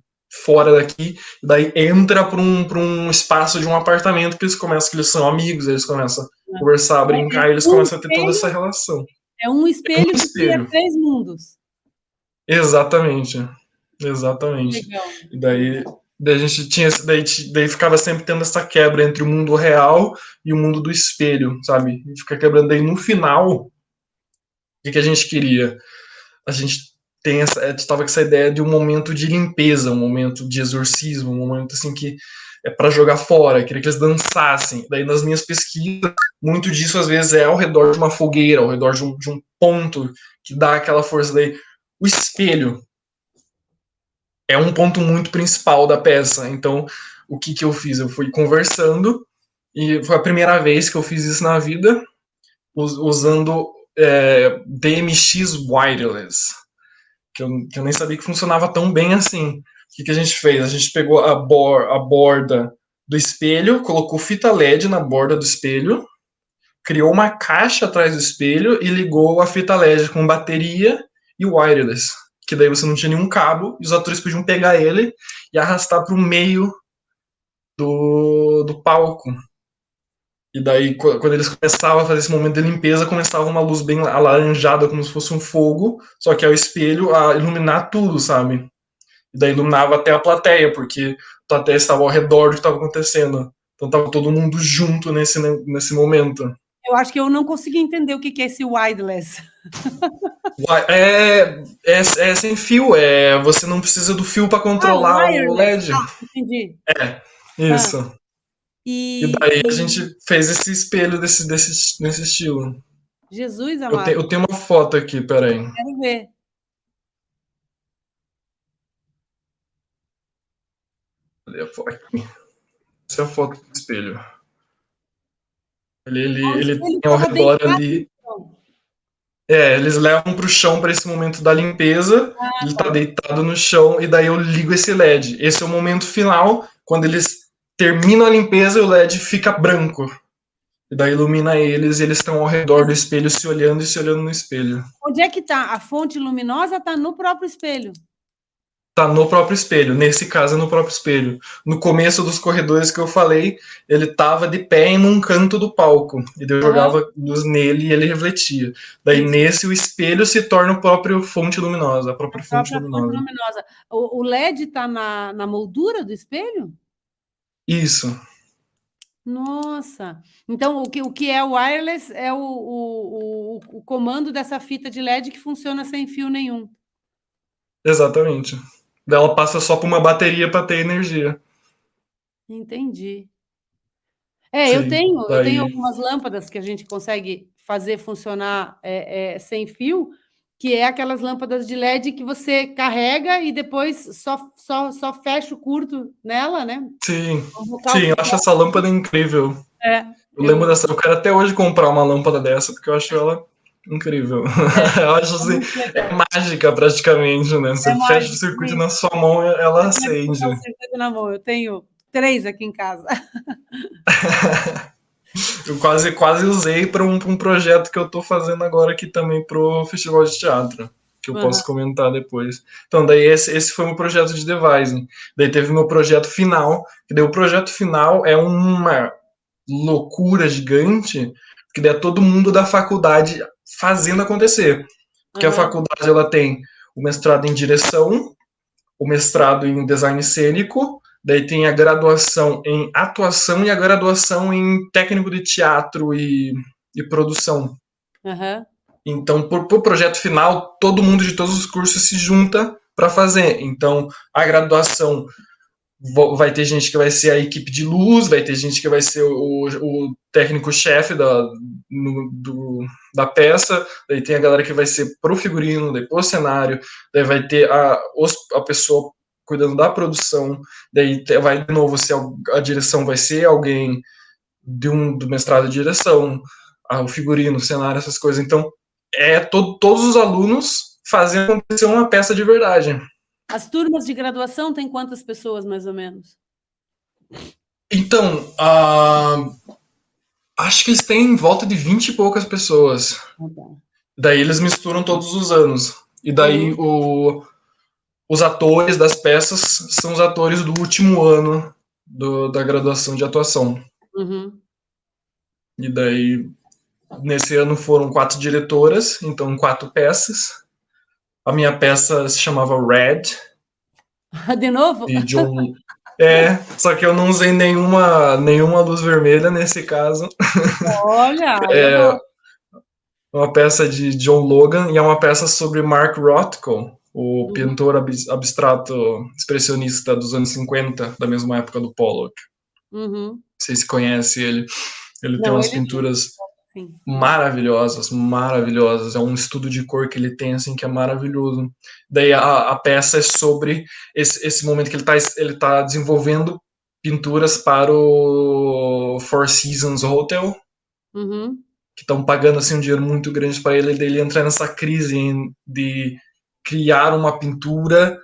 fora daqui, e daí entra para um espaço de um apartamento que eles começam, que eles são amigos, eles começam a conversar, a É brincar, e eles um começam a ter toda essa espelho, relação. é um É um espelho que cria espelho. 3 mundos. Exatamente. Que Exatamente. legal, E que legal. daí a gente tinha, daí ficava sempre tendo essa quebra entre o mundo real e o mundo do espelho, sabe? E fica quebrando. Daí no final, o que a gente queria? A gente estava com essa ideia de um momento de limpeza, um momento de exorcismo, um momento assim que é para jogar fora, queria que eles dançassem. Daí nas minhas pesquisas, muito disso às vezes é ao redor de uma fogueira, ao redor de um ponto que dá aquela força. Daí o espelho é um ponto muito principal da peça. Então, o que eu fiz? Eu fui conversando, e foi a primeira vez que eu fiz isso na vida, usando DMX Wireless, que eu nem sabia que funcionava tão bem assim. O que a gente fez? A gente pegou a borda do espelho, colocou fita LED na borda do espelho, criou uma caixa atrás do espelho e ligou a fita LED com bateria e wireless. Que daí você não tinha nenhum cabo e os atores podiam pegar ele e arrastar para o meio do palco. E daí, quando eles começavam a fazer esse momento de limpeza, começava uma luz bem alaranjada, como se fosse um fogo, só que é o espelho a iluminar tudo, sabe? E daí iluminava até a plateia, porque a plateia estava ao redor do que estava acontecendo. Então estava todo mundo junto nesse momento. Eu acho que eu não consegui entender o que é esse wireless. É sem fio, você não precisa do fio para Ah, controlar o wireless. LED. Ah, entendi. Ah, Isso. E e, daí a e gente fez esse espelho nesse estilo. Jesus Eu, te, amado, eu tenho uma foto aqui, peraí. quero ver. Cadê a foto aqui? Essa é a foto do espelho. Ele, O ele, ele espelho tem ao estava redor deitado no ali. chão. Eles levam pro chão para esse momento da limpeza. Ah, Ele tá tá. deitado no chão e daí eu ligo esse LED. Esse é o momento final, quando eles terminam a limpeza e o LED fica branco. E daí ilumina eles e eles estão ao redor Mas do espelho se olhando e se olhando no espelho. onde é que está? A fonte luminosa está no próprio espelho. Tá no próprio espelho, nesse caso é no próprio espelho. No começo dos corredores que eu falei, ele tava de pé em um canto do palco, e daí eu Aham, jogava luz nele e ele refletia. Daí isso, nesse o espelho se torna o próprio fonte luminosa, a a própria fonte própria fonte luminosa. luminosa. O LED está na moldura do espelho? Isso, Nossa! Então, o que é o wireless é o comando dessa fita de LED que funciona sem fio nenhum. exatamente. Daí ela passa só por uma bateria para ter energia. Entendi. É, eu Sim, tenho eu tenho daí algumas lâmpadas que a gente consegue fazer funcionar, sem fio, que é aquelas lâmpadas de LED que você carrega e depois só fecha o curto nela, né, sim, o bocal sim, eu que acho essa lâmpada incrível. é, Eu lembro eu dessa, eu quero até hoje comprar uma lâmpada dessa, porque eu acho ela incrível. Eu acho é assim, muito é legal. mágica praticamente, né? É Você fecha o mágico, circuito isso. na sua mão e ela Você pode acende. botar o circuito na mão, eu tenho 3 aqui em casa. Eu quase usei para um projeto que eu estou fazendo agora aqui também pro Festival de Teatro, que eu Aham, posso comentar depois. Então, daí esse foi o meu projeto de devising. Daí teve o meu projeto final, que daí o projeto final é uma loucura gigante, que daí é todo mundo da faculdade fazendo acontecer. Porque a aham. faculdade ela tem o mestrado em direção, o mestrado em design cênico, Daí tem a graduação em atuação e a graduação em técnico de teatro e produção. Aham. Então, por projeto final, todo mundo de todos os cursos se junta para fazer. Então, a graduação vai ter gente que vai ser a equipe de luz, vai ter gente que vai ser o técnico-chefe da peça, daí tem a galera que vai ser pro figurino, depois cenário, daí vai ter a pessoa cuidando da produção, daí vai de novo ser a direção vai ser alguém do mestrado de direção, o figurino, o cenário, essas coisas. Então, todos os alunos fazem acontecer uma peça de verdade. As turmas de graduação têm quantas pessoas, mais ou menos? Então, acho que eles têm em volta de 20 e poucas pessoas. Daí eles misturam todos os anos. E daí os atores das peças são os atores do último ano da graduação de atuação. Uhum. E daí, nesse ano foram 4 diretoras, então 4 peças. A minha peça se chamava Red. De novo? De John. Só que eu não usei nenhuma luz vermelha nesse caso. Olha, É uma peça de John Logan e é uma peça sobre Mark Rothko, o pintor abstrato expressionista dos anos 50, da mesma época do Pollock. Uhum. Vocês conhecem ele. Ele tem Não, umas ele pinturas sim. maravilhosas, maravilhosas. É um estudo de cor que ele tem, assim, que é maravilhoso. Daí a peça é sobre esse momento que ele tá desenvolvendo pinturas para o Four Seasons Hotel, Uhum. que estão pagando assim um dinheiro muito grande para ele, e daí ele entra nessa crise de criar uma pintura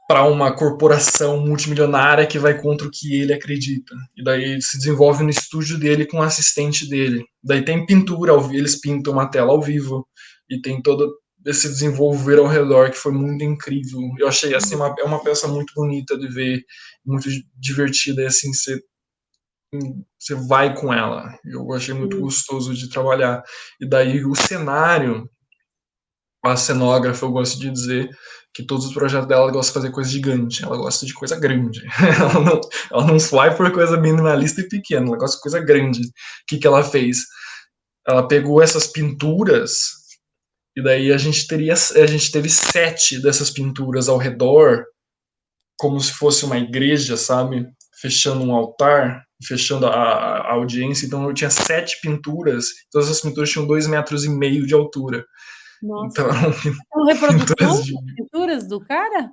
para uma corporação multimilionária que vai contra o que ele acredita. E daí se desenvolve no estúdio dele com o assistente dele. Daí tem pintura, eles pintam uma tela ao vivo e tem todo esse desenvolver ao redor que foi muito incrível. Eu achei assim é uma peça muito bonita de ver, muito divertida e assim você vai com ela. Eu achei muito gostoso de trabalhar. E daí o cenário, a cenógrafa, eu gosto de dizer que todos os projetos dela ela gosta de fazer coisa gigante, ela gosta de coisa grande. Ela não vai por coisa minimalista e pequena, ela gosta de coisa grande. O que ela fez? Ela pegou essas pinturas e daí a gente teve 7 dessas pinturas ao redor, como se fosse uma igreja, sabe? Fechando um altar, fechando a audiência. Então eu tinha 7 pinturas, todas as pinturas tinham 2,5 metros de altura. Nossa. Então São reproduções das pinturas do cara?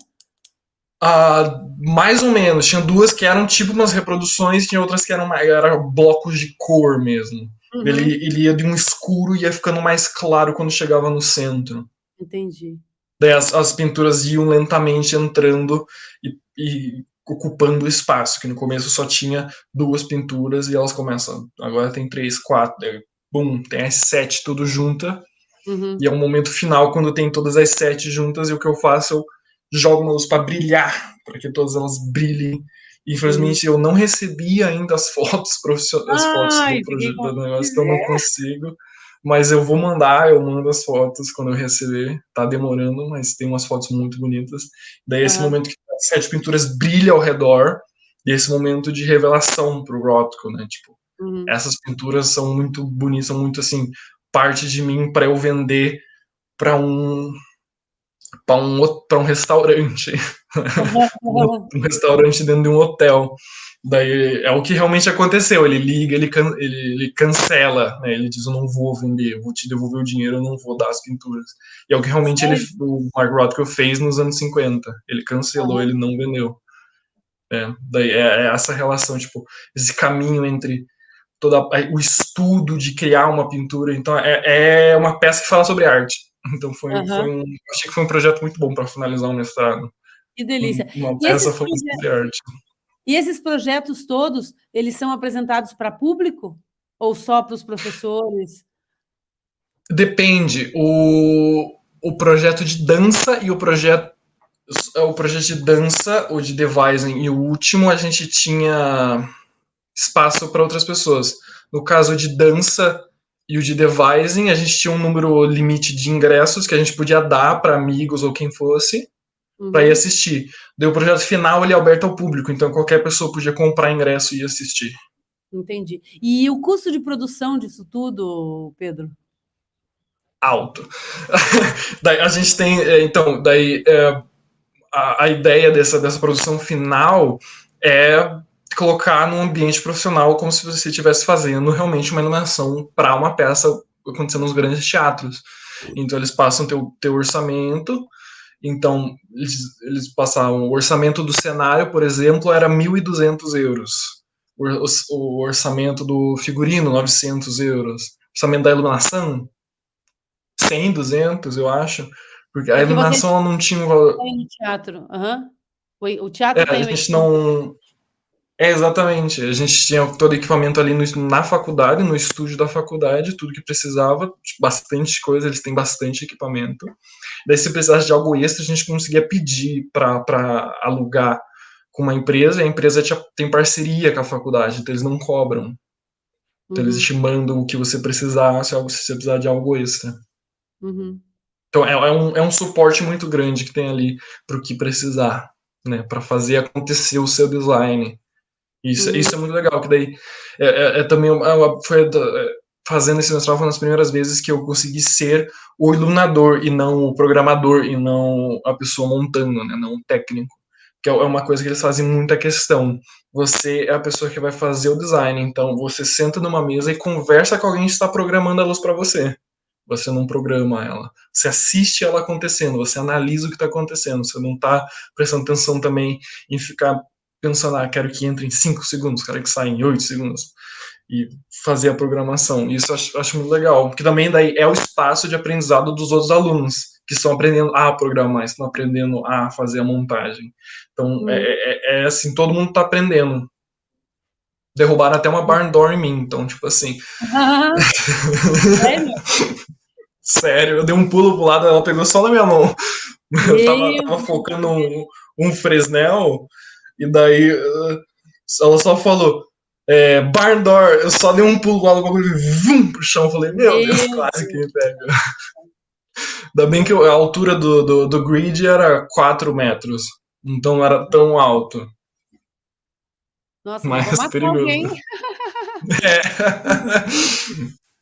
Mais ou menos. Tinha 2 que eram tipo umas reproduções, tinha outras que eram blocos de cor mesmo. Ele ia de um escuro e ia ficando mais claro quando chegava no centro. Entendi. Daí as pinturas iam lentamente entrando e ocupando o espaço, que no começo só tinha 2 pinturas e elas começam, agora tem 3, 4, daí, bum, tem as 7 tudo junta. E é um momento final quando tem todas as 7 juntas e o que eu faço, eu jogo uma luz para brilhar, para que todas elas brilhem. Infelizmente eu não recebi ainda as fotos profissionais, as fotos do projeto do negócio, então eu não consigo. Mas eu vou mandar, eu mando as fotos quando eu receber. Tá demorando, mas tem umas fotos muito bonitas. Daí esse momento que as 7 pinturas brilham ao redor, e esse momento de revelação pro Rothko, né? Tipo, essas pinturas são muito bonitas, são muito assim, parte de mim para eu vender para um restaurante. Um restaurante dentro de um hotel. Daí é o que realmente aconteceu. Ele liga, ele cancela, né? Ele diz: eu não vou vender, eu vou te devolver o dinheiro, eu não vou dar as pinturas. E é o que realmente o Mark Rothko fez nos anos 50. Ele cancelou, ele não vendeu. Daí é essa relação, tipo, esse caminho entre o estudo de criar uma pintura. Então é uma peça que fala sobre arte. Então achei que foi um projeto muito bom para finalizar o mestrado. Que delícia. Uma peça falando sobre arte. E esses projetos todos, eles são apresentados para público ou só para os professores? Depende. O projeto de dança e o projeto de dança, o de devising e o último, a gente tinha espaço para outras pessoas. No caso de dança e o de devising, a gente tinha um número limite de ingressos que a gente podia dar para amigos ou quem fosse. para ir Uhum. assistir. Daí o projeto final ele é aberto ao público, então qualquer pessoa podia comprar ingresso e ir assistir. Entendi. E o custo de produção disso tudo, Pedro? Alto. Daí a gente tem, então, daí a ideia dessa produção final é colocar num ambiente profissional como se você estivesse fazendo realmente uma animação para uma peça acontecendo nos grandes teatros. Então eles passam teu orçamento. Então, eles passavam o orçamento do cenário, por exemplo, era 1.200 euros. O orçamento do figurino, 900 euros. O orçamento da iluminação, 100, 200, eu acho. Porque a Porque vocês iluminação não tinha um valor. têm no teatro. Aham. O teatro A tem o gente equipamento. não. Exatamente. A gente tinha todo o equipamento ali na faculdade, no estúdio da faculdade, tudo que precisava, bastante coisa, eles têm bastante equipamento. Daí, se precisasse de algo extra, a gente conseguia pedir para alugar com uma empresa, e a empresa tem parceria com a faculdade, então eles não cobram. Então, eles Uhum, te mandam o que você precisar, se você precisar de algo extra. uhum, Então, é um suporte muito grande que tem ali para o que precisar, né, para fazer acontecer o seu design. Isso uhum, é muito legal, que daí também fazendo esse mestrado foi uma das primeiras vezes que eu consegui ser o iluminador e não o programador e não a pessoa montando, né, não o técnico, que é uma coisa que eles fazem muita questão. Você é a pessoa que vai fazer o design, então você senta numa mesa e conversa com alguém que está programando a luz para você. Você não programa ela. Você assiste ela acontecendo, você analisa o que está acontecendo. Você não está prestando atenção também em ficar pensando, quero que entre em 5 segundos, quero que saia em 8 segundos. E fazer a programação. Isso eu acho muito legal, porque também daí é o espaço de aprendizado dos outros alunos, que estão aprendendo a programar, estão aprendendo a fazer a montagem. Então, uhum. é assim, todo mundo está aprendendo. Derrubaram até uma barn door em mim, então, tipo assim, Sério? sério, eu dei um pulo pro lado, ela pegou só na minha mão. Eu Meu tava Deus. focando um Fresnel, e daí ela só falou barn door, eu só dei um pulo lá do bagulho e vum pro chão. Eu falei, meu Deus, Meu quase que Deus. me pega. Ainda bem que a altura do grid era 4 metros, então não era tão alto, Nossa, mas vou mas matar perigoso. alguém.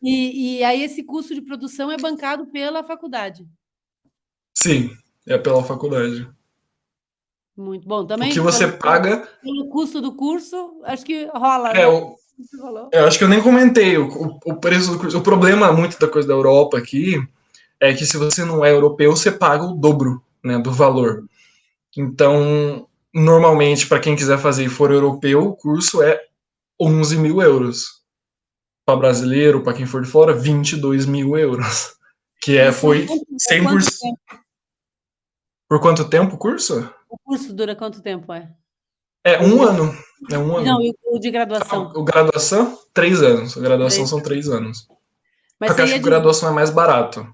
E aí esse custo de produção é bancado pela faculdade. Sim, é pela faculdade. Muito bom. O que Também você paga pelo custo do curso, acho que rola, é né? o. Você falou. Eu acho que eu nem comentei o preço do curso. O problema muito da coisa da Europa aqui é que se você não é europeu, você paga o dobro, né, do valor. Então, normalmente, para quem quiser fazer e for europeu, o curso é 11 mil euros. Para brasileiro, para quem for de fora, 22 mil euros. Que Isso foi é quanto 100%. tempo? Por quanto tempo o curso? O curso dura quanto tempo, é? É O um de ano. É um não, ano. e o de graduação? O graduação, 3 anos. A graduação 3 são anos. 3 anos. Mas Só que eu você acho ia que a dizer graduação é mais barato.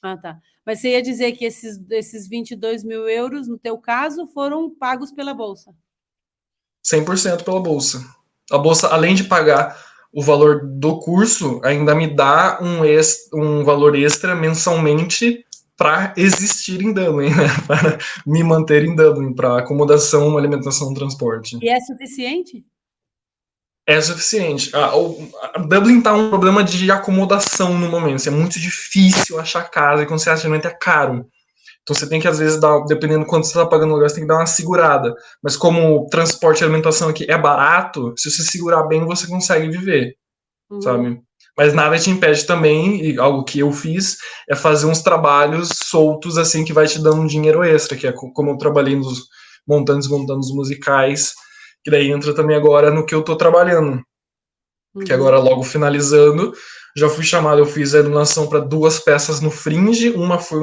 tá. Mas você ia dizer que esses 22 mil euros, no teu caso, foram pagos pela bolsa? 100% pela bolsa. A bolsa, além de pagar o valor do curso, ainda me dá um valor extra mensalmente para existir em Dublin, né? Para me manter em Dublin, para acomodação, alimentação, transporte. E é suficiente? É suficiente. A Dublin está um problema de acomodação no momento. É muito difícil achar casa e quando você acha, realmente é caro. Então você tem que, às vezes, dependendo do quanto você está pagando no lugar, você tem que dar uma segurada. Mas como transporte e alimentação aqui é barato, se você segurar bem, você consegue viver, Uhum, sabe? Mas nada te impede também, e algo que eu fiz, é fazer uns trabalhos soltos, assim, que vai te dando um dinheiro extra, que é como eu trabalhei montando e desmontando os musicais, que daí entra também agora no que eu tô trabalhando. Que agora, uhum. logo finalizando, já fui chamado, eu fiz a iluminação para 2 peças no Fringe, uma foi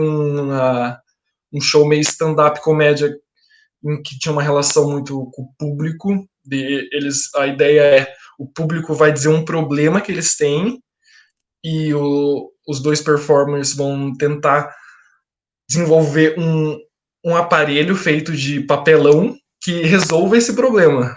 um show meio stand-up comédia que tinha uma relação muito com o público. A ideia é o público vai dizer um problema que eles têm e os dois performers vão tentar desenvolver um aparelho feito de papelão que resolva esse problema.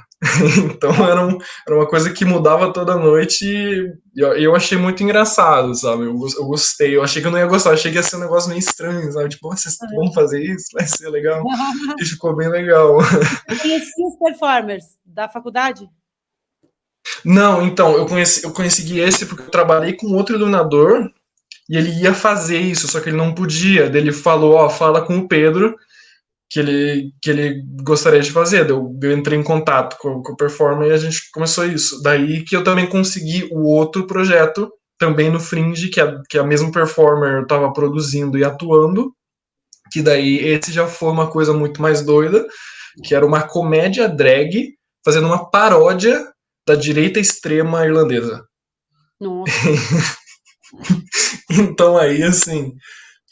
Então era uma coisa que mudava toda noite e eu achei muito engraçado, sabe? Eu gostei, eu achei que eu não ia gostar, eu achei que ia ser um negócio meio estranho, sabe? Tipo, vocês vão fazer isso? Vai ser legal. E ficou bem legal. Você conhecia os performers da faculdade? Não, então, eu consegui esse porque eu trabalhei com outro iluminador e ele ia fazer isso, só que ele não podia. Daí ele falou, ó, fala com o Pedro que ele gostaria de fazer. Eu entrei em contato com o performer e a gente começou isso. Daí que eu também consegui o outro projeto, também no Fringe, que a mesma performer estava produzindo e atuando, que daí esse já foi uma coisa muito mais doida, que era uma comédia drag fazendo uma paródia da direita extrema irlandesa. Nossa. Então aí, assim,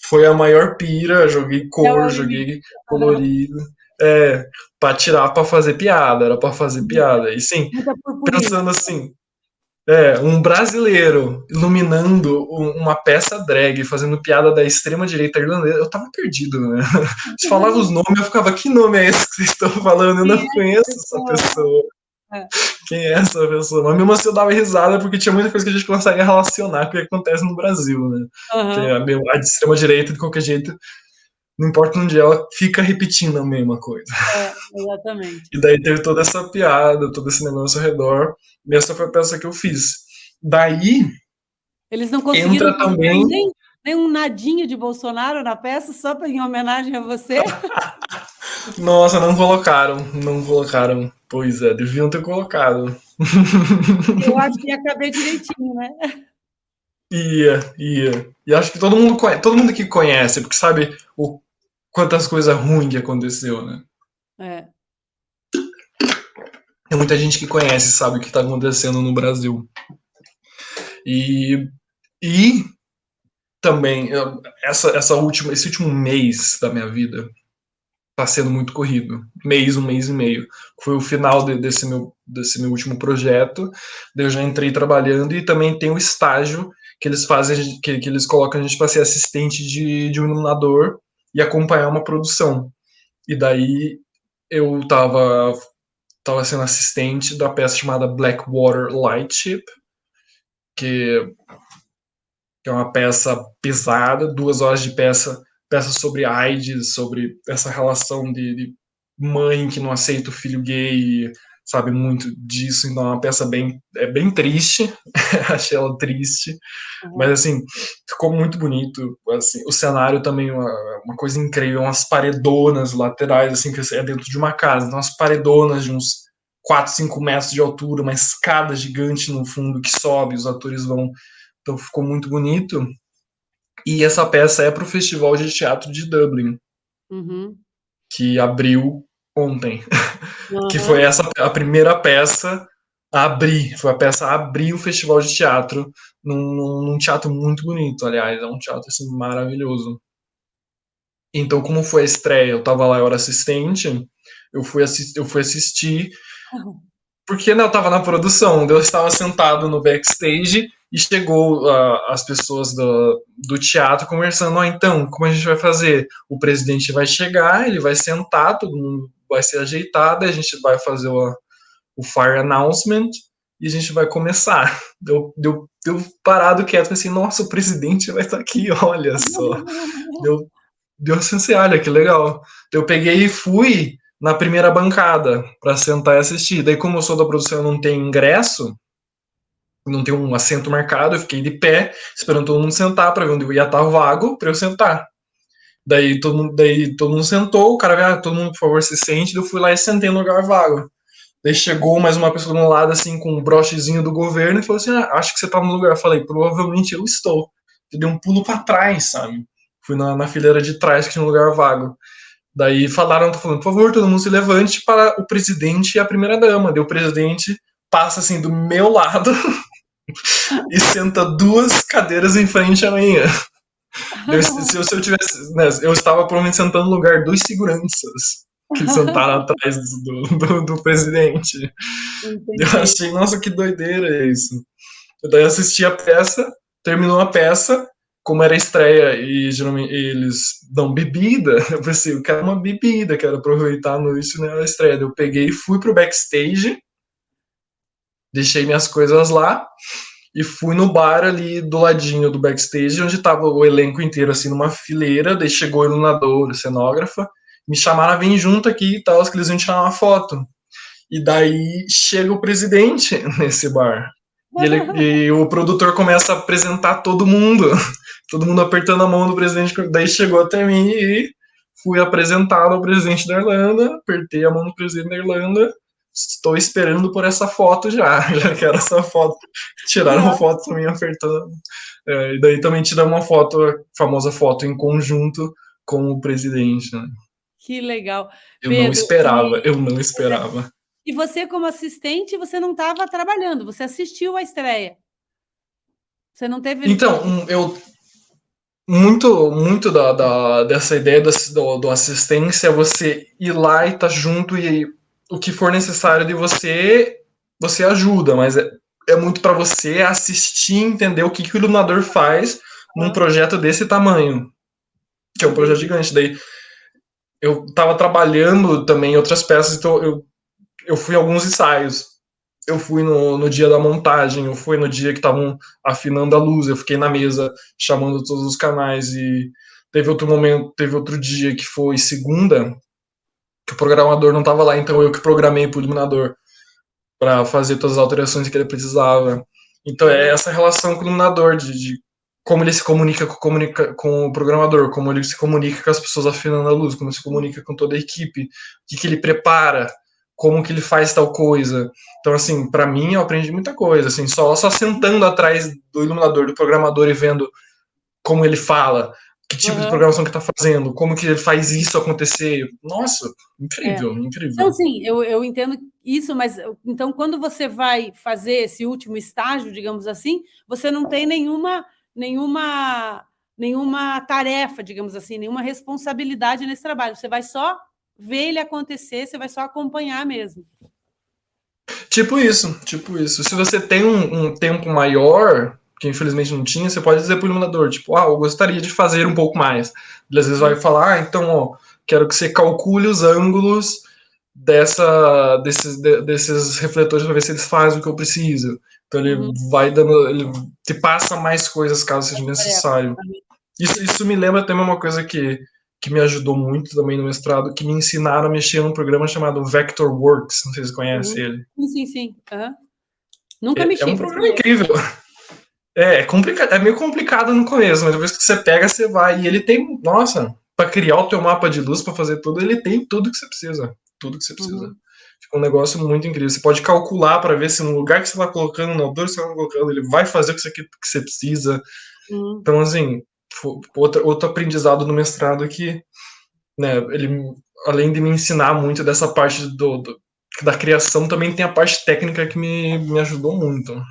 foi a maior pira, joguei É cor, o limite. joguei colorido. É, pra tirar pra fazer piada, era pra fazer piada. E sim, Muita purpurina. pensando assim, um brasileiro iluminando uma peça drag, fazendo piada da extrema-direita irlandesa, eu tava perdido, né? Você falava os nomes, eu ficava, que nome é esse que vocês estão falando? Eu Quem não é essa conheço essa pessoa? pessoa. É. Quem é essa pessoa? Mas mesmo assim eu dava risada porque tinha muita coisa que a gente consegue relacionar com o que acontece no Brasil, né? Que Aham. a de extrema-direita, de qualquer jeito, não importa onde ela fica repetindo a mesma coisa. É, exatamente. E daí teve toda essa piada, todo esse negócio ao redor. E essa foi a peça que eu fiz. Daí Eles não conseguiram entra colocar também. nem um nadinho de Bolsonaro na peça só em homenagem a você? Nossa, não colocaram, não colocaram. Pois é, deviam ter colocado. Eu acho que ia caber direitinho, né? Ia. E acho que todo mundo que conhece, porque sabe quantas coisas ruins que aconteceu, né? É. Tem muita gente que conhece, sabe o que está acontecendo no Brasil. E, e também, esse último mês da minha vida está sendo muito corrido. Um mês e meio. Foi o final desse meu último projeto. Daí eu já entrei trabalhando e também tem o estágio que eles fazem, que eles colocam a gente para ser assistente de um iluminador e acompanhar uma produção. E daí eu tava sendo assistente da peça chamada Blackwater Lightship, que que é uma peça pesada, 2 horas de peça sobre AIDS, sobre essa relação de mãe que não aceita o filho gay, sabe muito disso, então é uma peça bem triste, achei ela triste, mas Uhum. assim, ficou muito bonito, assim, o cenário também é uma coisa incrível, umas paredonas laterais, assim, que é dentro de uma casa, então umas paredonas de uns 4, 5 metros de altura, uma escada gigante no fundo que sobe, os atores vão, então ficou muito bonito. E essa peça é para o Festival de Teatro de Dublin, Uhum. que abriu ontem. Que foi Uhum. essa a primeira peça a abrir. Foi a peça a abrir o Festival de Teatro num teatro muito bonito, aliás. É um teatro assim, maravilhoso. Então, como foi a estreia? Eu estava lá, eu era assistente. Eu fui assistir porque né, eu estava na produção, eu estava sentado no backstage e chegou as pessoas do teatro conversando, então, como a gente vai fazer? O presidente vai chegar, ele vai sentar, todo mundo vai ser ajeitado, a gente vai fazer o fire announcement e a gente vai começar. Deu parado quieto, assim, nossa, o presidente vai estar aqui, olha só. Deu, deu assim, olha que legal. Eu peguei e fui na primeira bancada para sentar e assistir. Daí, como eu sou da produção e não tenho ingresso, não tenho um assento marcado, eu fiquei de pé, esperando todo mundo sentar para ver onde eu ia estar vago para eu sentar. Daí todo mundo sentou, o cara veio, todo mundo, por favor, se sente. Eu fui lá e sentei no lugar vago. Daí chegou mais uma pessoa do lado, assim, com um brochezinho do governo e falou assim: acho que você tá no lugar. Eu falei: provavelmente eu estou. Eu dei um pulo para trás, sabe? Fui na fileira de trás, que tinha um lugar vago. Daí falaram, tô falando, por favor, todo mundo se levante para o presidente e a primeira-dama. Daí o presidente passa assim do meu lado e senta 2 cadeiras em frente a minha. Se eu tivesse. Né, eu estava provavelmente sentando no lugar dos seguranças que sentaram atrás do presidente. Eu Entendi. achei, nossa, que doideira é isso. Eu daí assisti a peça, terminou a peça, como era estreia e geralmente eles dão bebida, eu pensei, eu quero uma bebida, quero aproveitar a noite, né, a estreia. Eu peguei e fui pro backstage, deixei minhas coisas lá e fui no bar ali do ladinho do backstage, onde tava o elenco inteiro, assim, numa fileira. Daí chegou o iluminador, a cenógrafa, me chamaram a vir junto aqui e tal, que eles iam tirar uma foto. E daí chega o presidente nesse bar. E o produtor começa a apresentar todo mundo apertando a mão do presidente. Daí chegou até mim e fui apresentado ao presidente da Irlanda, apertei a mão do presidente da Irlanda. Estou esperando por essa foto já, já quero essa foto. Tiraram uma foto minha apertando. E daí também tiraram uma foto, a famosa foto em conjunto com o presidente. Né? Que legal. Eu não Pedro, esperava, eu não esperava. e você, como assistente, você não estava trabalhando, você assistiu a estreia. Você não teve. Então, eu muito dessa ideia do assistência é você ir lá e estar tá junto e o que for necessário de você ajuda, mas é muito para você assistir e entender o que o iluminador faz num projeto desse tamanho, que é um projeto gigante. Daí eu estava trabalhando também em outras peças, então eu fui a alguns ensaios. Eu fui no dia da montagem, eu fui no dia que estavam afinando a luz, eu fiquei na mesa chamando todos os canais e teve outro momento, teve outro dia que foi segunda, que o programador não estava lá, então eu que programei pro iluminador para fazer todas as alterações que ele precisava. Então é essa relação com o iluminador, de como ele se com o programador, como ele se comunica com as pessoas afinando a luz, como ele se comunica com toda a equipe, o que ele prepara, como que ele faz tal coisa. Então, assim, para mim, eu aprendi muita coisa, assim, só sentando atrás do iluminador, do programador e vendo como ele fala, que tipo de programação que tá fazendo, como que ele faz isso acontecer. Nossa, incrível, incrível. Então, sim, eu entendo isso, mas então, quando você vai fazer esse último estágio, digamos assim, você não tem nenhuma tarefa, digamos assim, nenhuma responsabilidade nesse trabalho. Você vai só ver ele acontecer, você vai só acompanhar mesmo. Tipo isso, tipo isso. Se você tem um tempo maior, que infelizmente não tinha, você pode dizer pro iluminador, tipo, eu gostaria de fazer um pouco mais. Ele às vezes vai falar, então, quero que você calcule os ângulos desses refletores para ver se eles fazem o que eu preciso. Então ele vai dando, ele te passa mais coisas caso seja necessário. Isso me lembra também uma coisa que me ajudou muito também no mestrado, que me ensinaram a mexer num programa chamado Vectorworks, não sei se você conhece ele. Sim. Nunca mexi. É um programa incrível. É complicado, é meio complicado no começo, mas depois que você pega, você vai. E ele tem, nossa, para criar o teu mapa de luz, para fazer tudo, ele tem tudo que você precisa. Tudo que você precisa. Fica um negócio muito incrível. Você pode calcular para ver se no lugar que você está colocando, na altura que você está colocando, ele vai fazer o que você precisa. Então, assim, outro aprendizado no mestrado que, né, ele, além de me ensinar muito dessa parte da criação, também tem a parte técnica que me ajudou muito.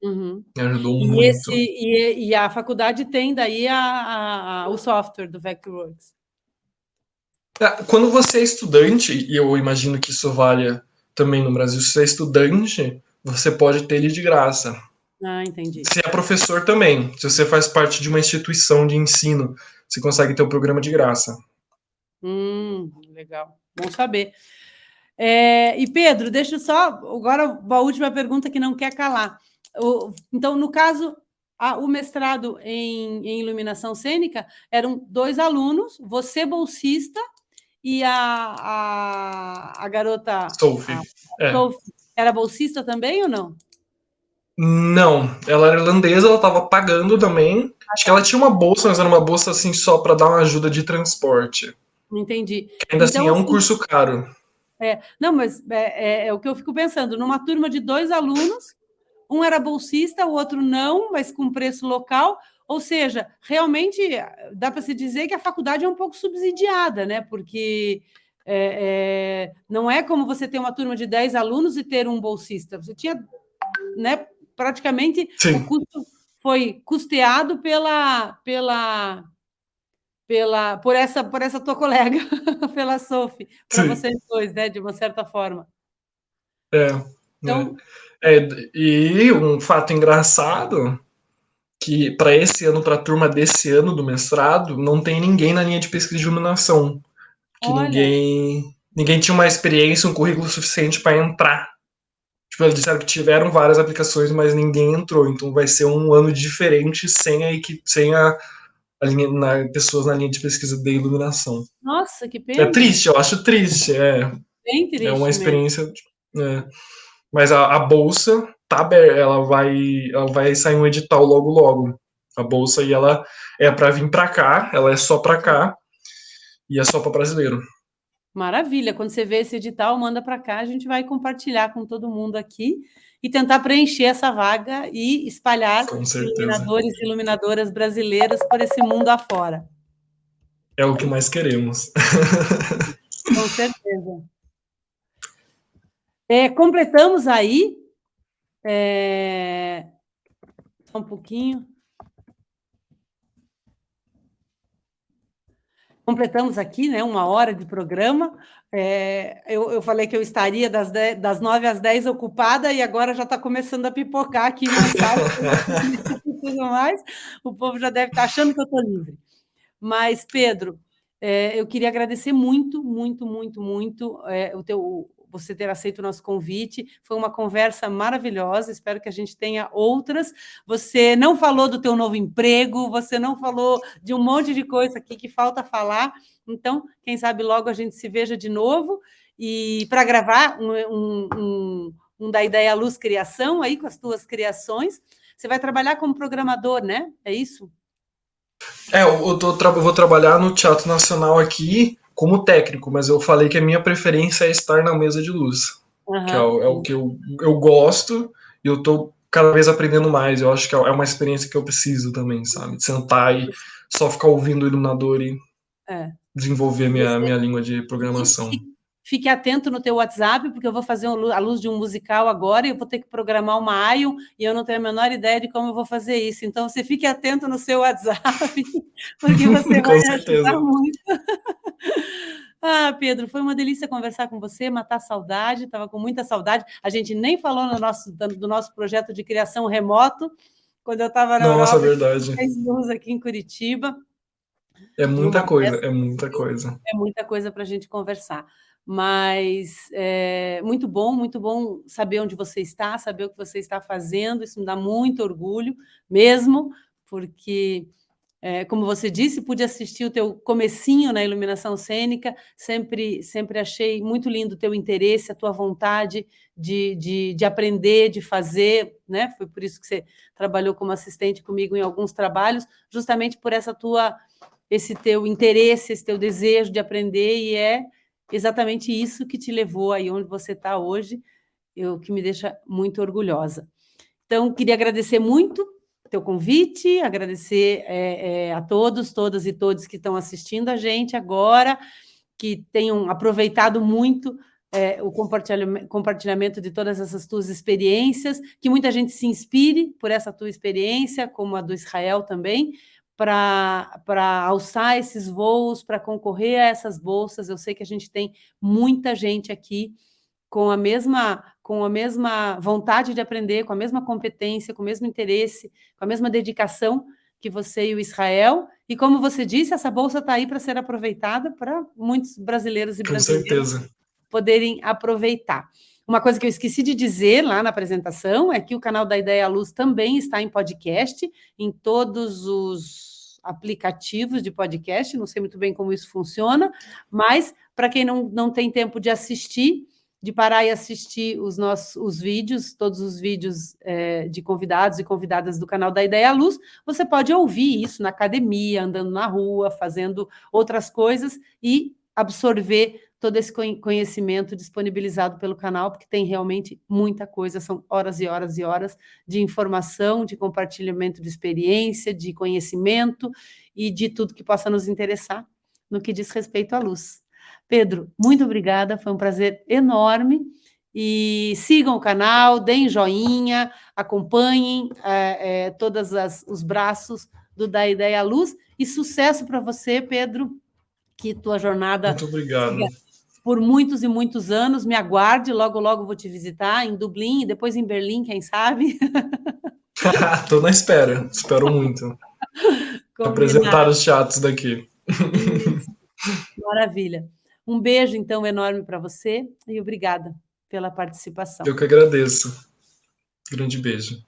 Me ajudou muito. E a faculdade tem daí o software do Vectorworks. Quando você é estudante, e eu imagino que isso valha também no Brasil, se você é estudante, você pode ter ele de graça. Entendi. Se é professor também, se você faz parte de uma instituição de ensino, você consegue ter o programa de graça. Legal, bom saber. E Pedro, deixa eu só agora uma última pergunta que não quer calar. Então, no caso, o mestrado em iluminação cênica eram 2 alunos, você bolsista e a garota Sophie. Sophie, era bolsista também ou não? Não, ela era irlandesa, ela estava pagando também. Acho que ela tinha uma bolsa, mas era uma bolsa assim só para dar uma ajuda de transporte. Entendi. Ainda assim, é um curso caro. Não, mas é o que eu fico pensando. Numa turma de 2 alunos, um era bolsista, o outro não, mas com preço local. Ou seja, realmente dá para se dizer que a faculdade é um pouco subsidiada, né? Porque não é como você ter uma turma de 10 alunos e ter um bolsista. Você tinha, né, praticamente Sim. o custo foi custeado por essa tua colega, pela Sophie, para vocês dois, né, de uma certa forma. Então... E um fato engraçado que para esse ano, para a turma desse ano do mestrado, não tem ninguém na linha de pesquisa de iluminação, que Olha, ninguém tinha uma experiência, um currículo suficiente para entrar. Tipo, eles disseram que tiveram várias aplicações, mas ninguém entrou. Então vai ser um ano diferente sem a equipe, sem a linha, pessoas na linha de pesquisa de iluminação. nossa, que É pena. triste, eu acho triste. Bem É uma triste mesmo. experiência. É. Mas a bolsa tá aberta, ela vai sair um edital logo logo. A bolsa e ela é para vir para cá, ela é só para cá e é só para brasileiro. Maravilha. Quando você vê esse edital, manda para cá, a gente vai compartilhar com todo mundo aqui e tentar preencher essa vaga e espalhar Com certeza. iluminadores e iluminadoras brasileiras por esse mundo afora. É o que mais queremos. Com certeza. Completamos aí, só um pouquinho. Completamos aqui, né, 1 hora de programa. Eu falei que eu estaria das 9 às 10 ocupada e agora já está começando a pipocar aqui mensagem e tudo mais. O povo já deve estar achando que eu estou livre. Mas, Pedro, eu queria agradecer muito, muito, muito, muito você ter aceito o nosso convite. Foi uma conversa maravilhosa, espero que a gente tenha outras. Você não falou do teu novo emprego, você não falou de um monte de coisa aqui que falta falar. Então, quem sabe logo a gente se veja de novo e para gravar da Ideia Luz Criação aí com as tuas criações. Você vai trabalhar como programador, né? É isso? Eu vou trabalhar no Teatro Nacional aqui como técnico, mas eu falei que a minha preferência é estar na mesa de luz, que Aham. é o que eu gosto e eu tô cada vez aprendendo mais. Eu acho que é uma experiência que eu preciso também, sabe? De sentar e só ficar ouvindo o iluminador e É. desenvolver Você minha língua de fique, programação. fique atento no teu WhatsApp, porque eu vou fazer a luz de um musical agora e eu vou ter que programar uma ION e eu não tenho a menor ideia de como eu vou fazer isso. Então, você fique atento no seu WhatsApp, porque você vai Com me ajudar certeza. muito. Ah, Pedro, foi uma delícia conversar com você, matar a saudade, estava com muita saudade. A gente nem falou do nosso projeto de criação remoto, quando eu estava na Nossa, Europa, verdade. fez luz aqui em Curitiba, É de muita uma coisa, peça. é muita coisa. É muita coisa para a gente conversar. Mas muito bom saber onde você está, saber o que você está fazendo. Isso me dá muito orgulho, mesmo, porque, como você disse, pude assistir o teu comecinho na iluminação cênica. Sempre achei muito lindo o teu interesse, a tua vontade de aprender, de fazer, né? Foi por isso que você trabalhou como assistente comigo em alguns trabalhos, justamente por esse teu interesse, esse teu desejo de aprender, e é exatamente isso que te levou aí onde você está hoje, que me deixa muito orgulhosa. Então, queria agradecer muito o teu convite, agradecer a todos, todas e todos que estão assistindo a gente agora, que tenham aproveitado muito o compartilhamento de todas essas tuas experiências, que muita gente se inspire por essa tua experiência, como a do Israel também, para alçar esses voos, para concorrer a essas bolsas. Eu sei que a gente tem muita gente aqui com a mesma vontade de aprender, com a mesma competência, com o mesmo interesse, com a mesma dedicação que você e o Israel. E como você disse, essa bolsa está aí para ser aproveitada para muitos brasileiros e Com brasileiras certeza. poderem aproveitar. Uma coisa que eu esqueci de dizer lá na apresentação é que o canal da Ideia Luz também está em podcast, em todos os aplicativos de podcast, não sei muito bem como isso funciona, mas para quem não tem tempo de assistir, de parar e assistir os vídeos, todos os vídeos de convidados e convidadas do canal da Ideia Luz, você pode ouvir isso na academia, andando na rua, fazendo outras coisas e absorver todo esse conhecimento disponibilizado pelo canal, porque tem realmente muita coisa, são horas e horas e horas de informação, de compartilhamento de experiência, de conhecimento e de tudo que possa nos interessar no que diz respeito à luz. Pedro, muito obrigada, foi um prazer enorme. E sigam o canal, deem joinha, acompanhem todos os braços Da Ideia à Luz. E sucesso para você, Pedro, que tua jornada Muito obrigado. siga por muitos e muitos anos. Me aguarde, logo, logo vou te visitar em Dublin e depois em Berlim, quem sabe. Tô na espera, espero muito. Apresentar Combinado. os teatros daqui. Isso, maravilha. Um beijo, então, enorme para você e obrigada pela participação. Eu que agradeço. Grande beijo.